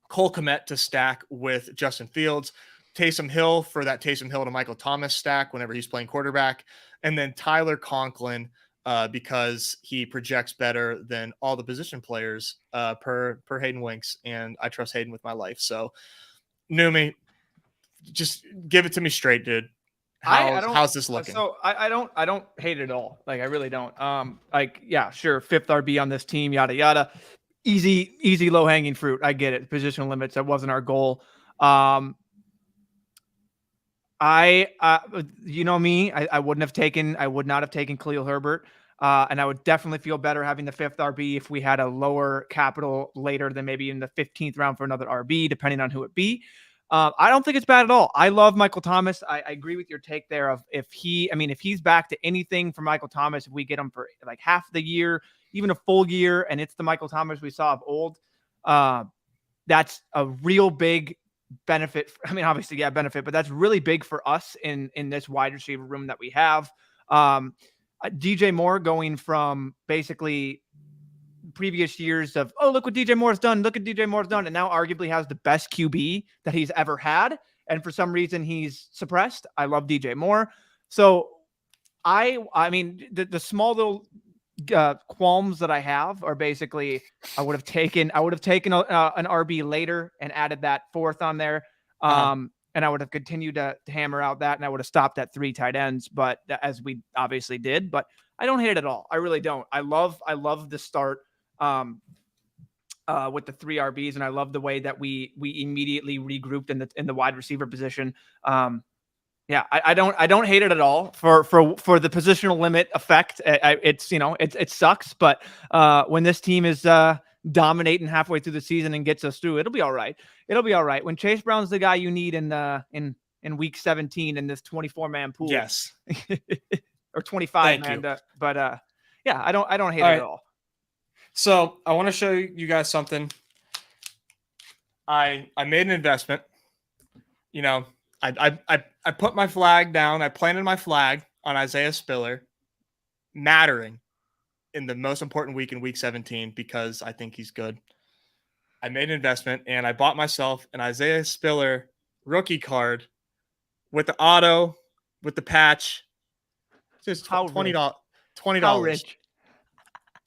Cole Kmet to stack with Justin Fields, Taysom Hill for that Taysom Hill to Michael Thomas stack whenever he's playing quarterback, and then Tyler Conklin because he projects better than all the position players per Hayden Winks, and I trust Hayden with my life. So, Neumy, just give it to me straight, dude. How's this looking? So I don't hate it at all. Like I really don't. Yeah, sure, fifth RB on this team, yada yada. Easy, low hanging fruit. I get it. Positional limits. That wasn't our goal. You know me, I would not have taken Khalil Herbert. And I would definitely feel better having the fifth RB if we had a lower capital later than maybe in the 15th round for another RB, depending on who it be. I don't think it's bad at all. I love Michael Thomas. I agree with your take there of if he's back to anything for Michael Thomas, if we get him for like half the year, even a full year, and it's the Michael Thomas we saw of old, that's a real big benefit. I mean, obviously, yeah, benefit, but that's really big for us in this wide receiver room that we have. DJ Moore going from basically previous years of, oh, look what DJ Moore's done. Look at DJ Moore's done. And now arguably has the best QB that he's ever had. And for some reason he's suppressed. I love DJ Moore. So I mean, the small little qualms that I have are basically I would have taken an RB later and added that fourth on there. And I would have continued to hammer out that, and I would have stopped at 3 tight ends, but as we obviously did. But I don't hate it at all. I really don't. I love the start with the 3 RBs, and I love the way that we immediately regrouped in the wide receiver position. Yeah, I don't hate it at all for the positional limit effect. It sucks, but when this team is dominating halfway through the season and gets us through, it'll be all right. It'll be all right. When Chase Brown's the guy you need in week 17 in this 24-man pool. Yes. Or 25, man. Yeah, I don't hate it at all. So I want to show you guys something. I made an investment. I put my flag down. I planted my flag on Isaiah Spiller mattering in the most important week in week 17 because I think he's good. I made an investment and I bought myself an Isaiah Spiller rookie card with the auto, with the patch. Just $20. How rich?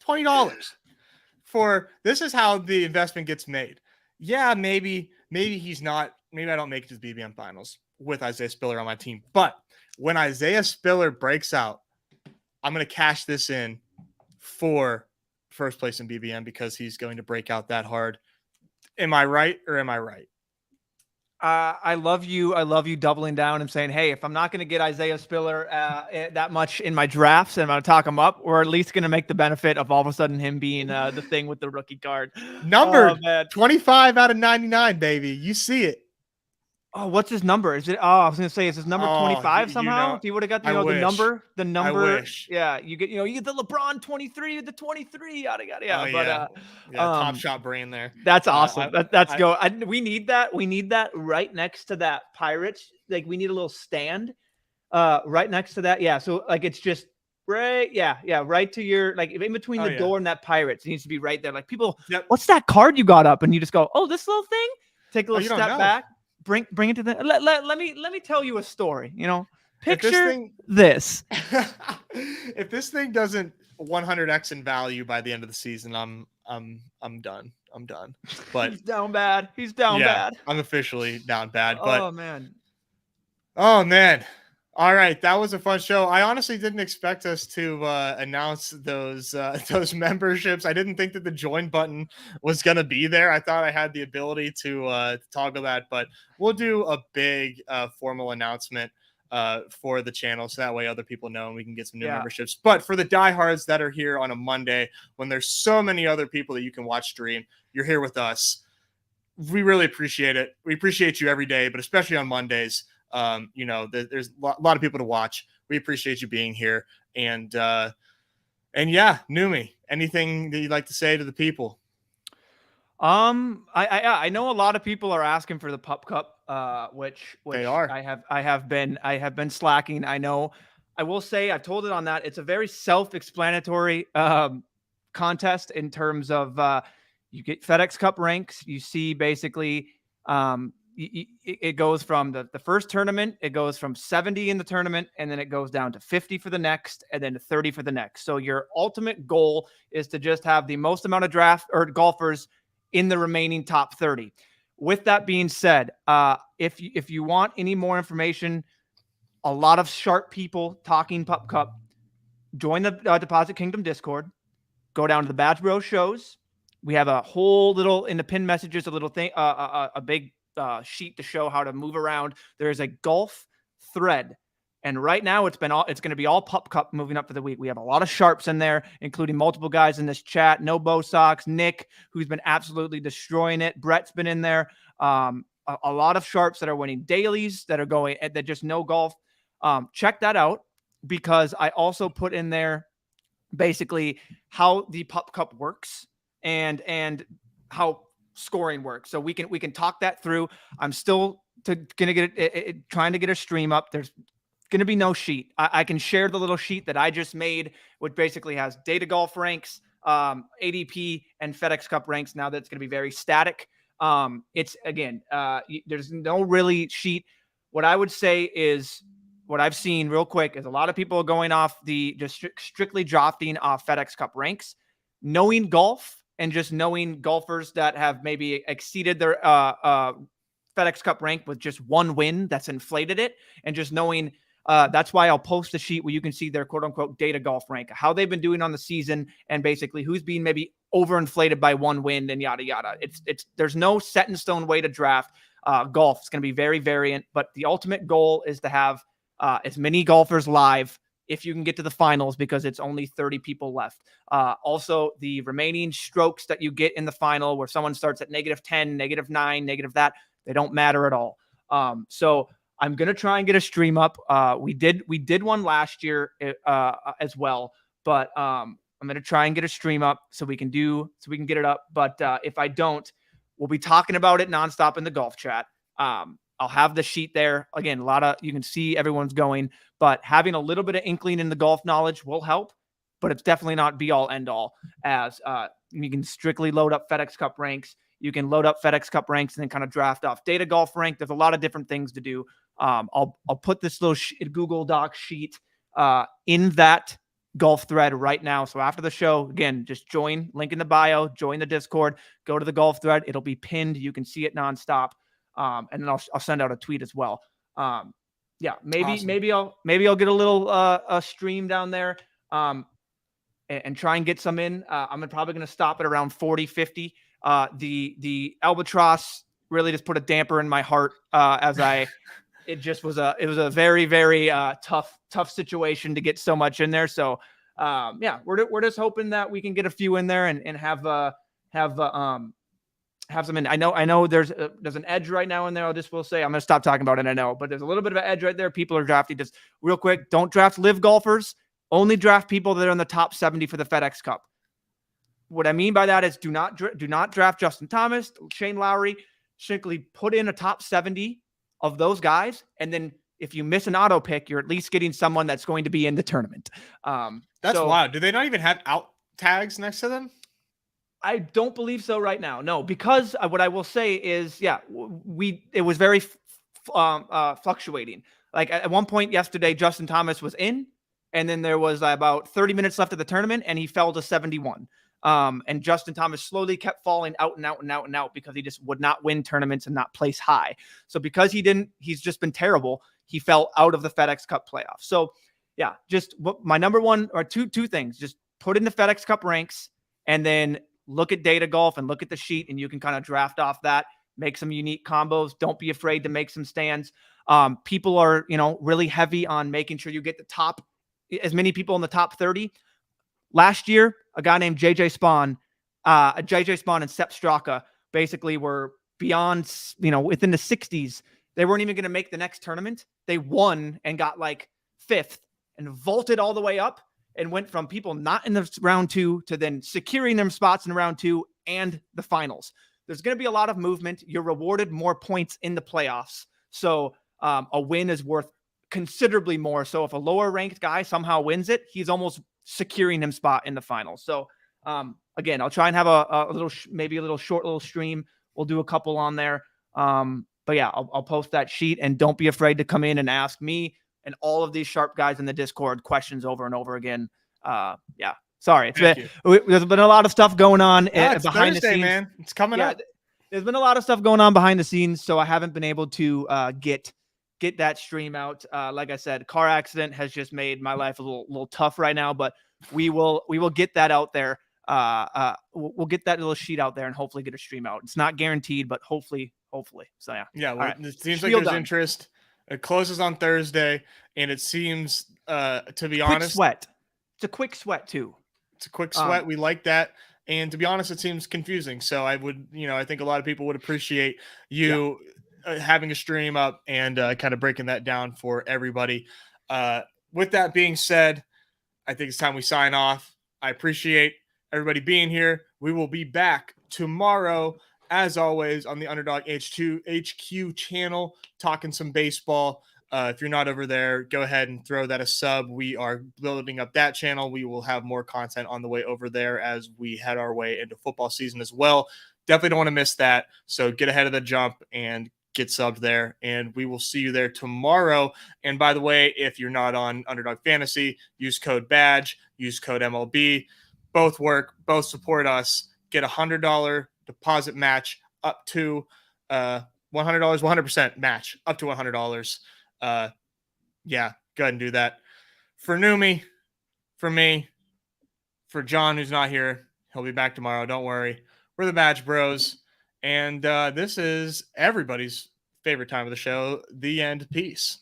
$20 for this is how the investment gets made. Yeah, maybe he's not maybe I don't make it to the BBM finals with Isaiah Spiller on my team. But when Isaiah Spiller breaks out, I'm going to cash this in for first place in BBM because he's going to break out that hard. Am I right or am I right? I love you. I love you doubling down and saying, hey, if I'm not going to get Isaiah Spiller that much in my drafts and I'm going to talk him up, we're at least going to make the benefit of all of a sudden him being the thing with the rookie card. Numbered 25 out of 99, baby. You see it. Oh, what's his number? Is it? Oh, I was gonna say, is his number 25 somehow? If you would have got, the number. I wish. Yeah, you get the LeBron 23, the 23, yada yada. Yeah, but top shot brain there. That's awesome. That's go. We need that. We need that right next to that Pirates. Like we need a little stand, right next to that. Yeah. So like it's just right. Yeah, right to your like in between the door and that Pirates. It needs to be right there. Like people, what's that card you got up? And you just go, oh, this little thing. Take a little step back. Bring it to the let me tell you a story. Picture this. If this thing doesn't 100x in value by the end of the season, I'm done. I'm done. But he's down bad. He's down bad. I'm officially down bad. But oh man. All right, that was a fun show. I honestly didn't expect us to announce those memberships. I didn't think that the join button was going to be there. I thought I had the ability to toggle that, but we'll do a big formal announcement for the channel so that way other people know and we can get some new memberships. But for the diehards that are here on a Monday when there's so many other people that you can watch stream, you're here with us. We really appreciate it. We appreciate you every day, but especially on Mondays. There's a lot of people to watch. We appreciate you being here. And Neumy, anything that you'd like to say to the people? I know a lot of people are asking for the Pup Cup, which they are. I have been slacking. I know. I will say I've told it on that. It's a very self-explanatory contest in terms of you get FedEx Cup ranks. You see basically it goes from the first tournament, it goes from 70 in the tournament, and then it goes down to 50 for the next, and then to 30 for the next. So your ultimate goal is to just have the most amount of draft or golfers in the remaining top 30. With that being said, if you want any more information, a lot of sharp people talking Pup Cup, join the Deposit Kingdom Discord, go down to the Badge Bro shows. We have a whole little in the pin messages, a little thing, a big sheet to show how to move around. There is a golf thread, and right now it's going to be all Pup Cup moving up for the week. We have a lot of sharps in there, including multiple guys in this chat. No Bo Sox, Nick, who's been absolutely destroying it. Brett's been in there. A lot of sharps that are winning dailies, that are going, that just know golf. Check that out, because I also put in there basically how the Pup Cup works and how scoring works. So we can talk that through. I'm still gonna get it trying to get a stream up. There's gonna be no sheet. I can share the little sheet that I just made, which basically has data golf ranks, ADP, and FedEx Cup ranks. Now that's gonna be very static. It's again, there's no really sheet. What I would say is, what I've seen real quick is a lot of people are going off just strictly drafting off FedEx Cup ranks, knowing golf. And just knowing golfers that have maybe exceeded their FedEx Cup rank with just one win that's inflated it. And just knowing that's why I'll post a sheet where you can see their quote unquote data golf rank, how they've been doing on the season, and basically who's being maybe overinflated by one win and yada, yada. There's no set in stone way to draft golf. It's going to be very variant, but the ultimate goal is to have as many golfers live if you can get to the finals, because it's only 30 people left. Also, the remaining strokes that you get in the final, where someone starts at -10, -9, negative that, they don't matter at all. So I'm going to try and get a stream up. We did one last year as well, but I'm going to try and get a stream up so we can get it up. But if I don't, we'll be talking about it nonstop in the golf chat. I'll have the sheet there. Again, you can see everyone's going, but having a little bit of inkling in the golf knowledge will help, but it's definitely not be all end all, as you can strictly load up FedEx Cup ranks. You can load up FedEx Cup ranks and then kind of draft off data golf rank. There's a lot of different things to do. I'll put this little Google Doc sheet in that golf thread right now. So after the show, again, just join, link in the bio, join the Discord, go to the golf thread. It'll be pinned. You can see it nonstop. And then I'll send out a tweet as well. Yeah, Awesome. maybe I'll get a little a stream down there. And try and get some in. I'm probably going to stop at around 40, 50. The Albatross really just put a damper in my heart it was a very, very tough situation to get so much in there. So yeah, we're just hoping that we can get a few in there and have some in. I know there's an edge right now in there. Will say I'm going to stop talking about it. I know, but there's a little bit of an edge right there. People are drafting. Just real quick, don't draft live golfers. Only draft people that are in the top 70 for the FedEx Cup. What I mean by that is do not draft Justin Thomas, Shane Lowry. Simply put in a top 70 of those guys, and then if you miss an auto pick, you're at least getting someone that's going to be in the tournament. That's wild. Do they not even have out tags next to them? I don't believe so right now. No, because what I will say is, yeah, it was very fluctuating. Like at one point yesterday, Justin Thomas was in, and then there was about 30 minutes left of the tournament, and he fell to 71. And Justin Thomas slowly kept falling out and out and out and out because he just would not win tournaments and not place high. So because he's just been terrible. He fell out of the FedEx Cup playoffs. So yeah, just my number one or two things, just put in the FedEx Cup ranks and then look at data golf and look at the sheet, and you can kind of draft off that, make some unique combos. Don't be afraid to make some stands. People are, really heavy on making sure you get the top, as many people in the top 30. Last year, a guy named JJ Spawn and Sepp Straka basically were beyond, within the 60s. They weren't even going to make the next tournament. They won and got like 5th and vaulted all the way up and went from people not in the round 2 to then securing them spots in round 2 and the finals. There's going to be a lot of movement. You're rewarded more points in the playoffs. So a win is worth considerably more. So if a lower ranked guy somehow wins it, he's almost securing him spot in the finals. So again, I'll try and have a little, maybe a little short little stream. We'll do a couple on there. But yeah, I'll post that sheet, and don't be afraid to come in and ask me and all of these sharp guys in the Discord questions over and over again. Yeah, sorry. There's been a lot of stuff going on behind Thursday, the scenes. Man. It's coming up. There's been a lot of stuff going on behind the scenes, so I haven't been able to get that stream out. Like I said, car accident has just made my life a little tough right now, but we will get that out there. We'll get that little sheet out there and hopefully get a stream out. It's not guaranteed, but hopefully. So yeah. Yeah. Well, it seems like there's interest. It closes on Thursday, and it seems, to be honest, sweat. It's a quick sweat too. It's a quick sweat. We like that. And to be honest, it seems confusing. So I would, I think a lot of people would appreciate you having a stream up and kind of breaking that down for everybody. With that being said, I think it's time we sign off. I appreciate everybody being here. We will be back tomorrow, as always, on the Underdog HQ channel, talking some baseball. If you're not over there, go ahead and throw that a sub. We are building up that channel. We will have more content on the way over there as we head our way into football season as well. Definitely don't want to miss that. So get ahead of the jump and get subbed there, and we will see you there tomorrow. And by the way, if you're not on Underdog Fantasy, use code BADGE, use code MLB. Both work, both support us. Get $100 deposit match up to $100, 100% match up to $100. Yeah, go ahead and do that. For Neumy, for me, for John, who's not here, he'll be back tomorrow. Don't worry. We're the Badge Bros. And this is everybody's favorite time of the show, the end. Peace.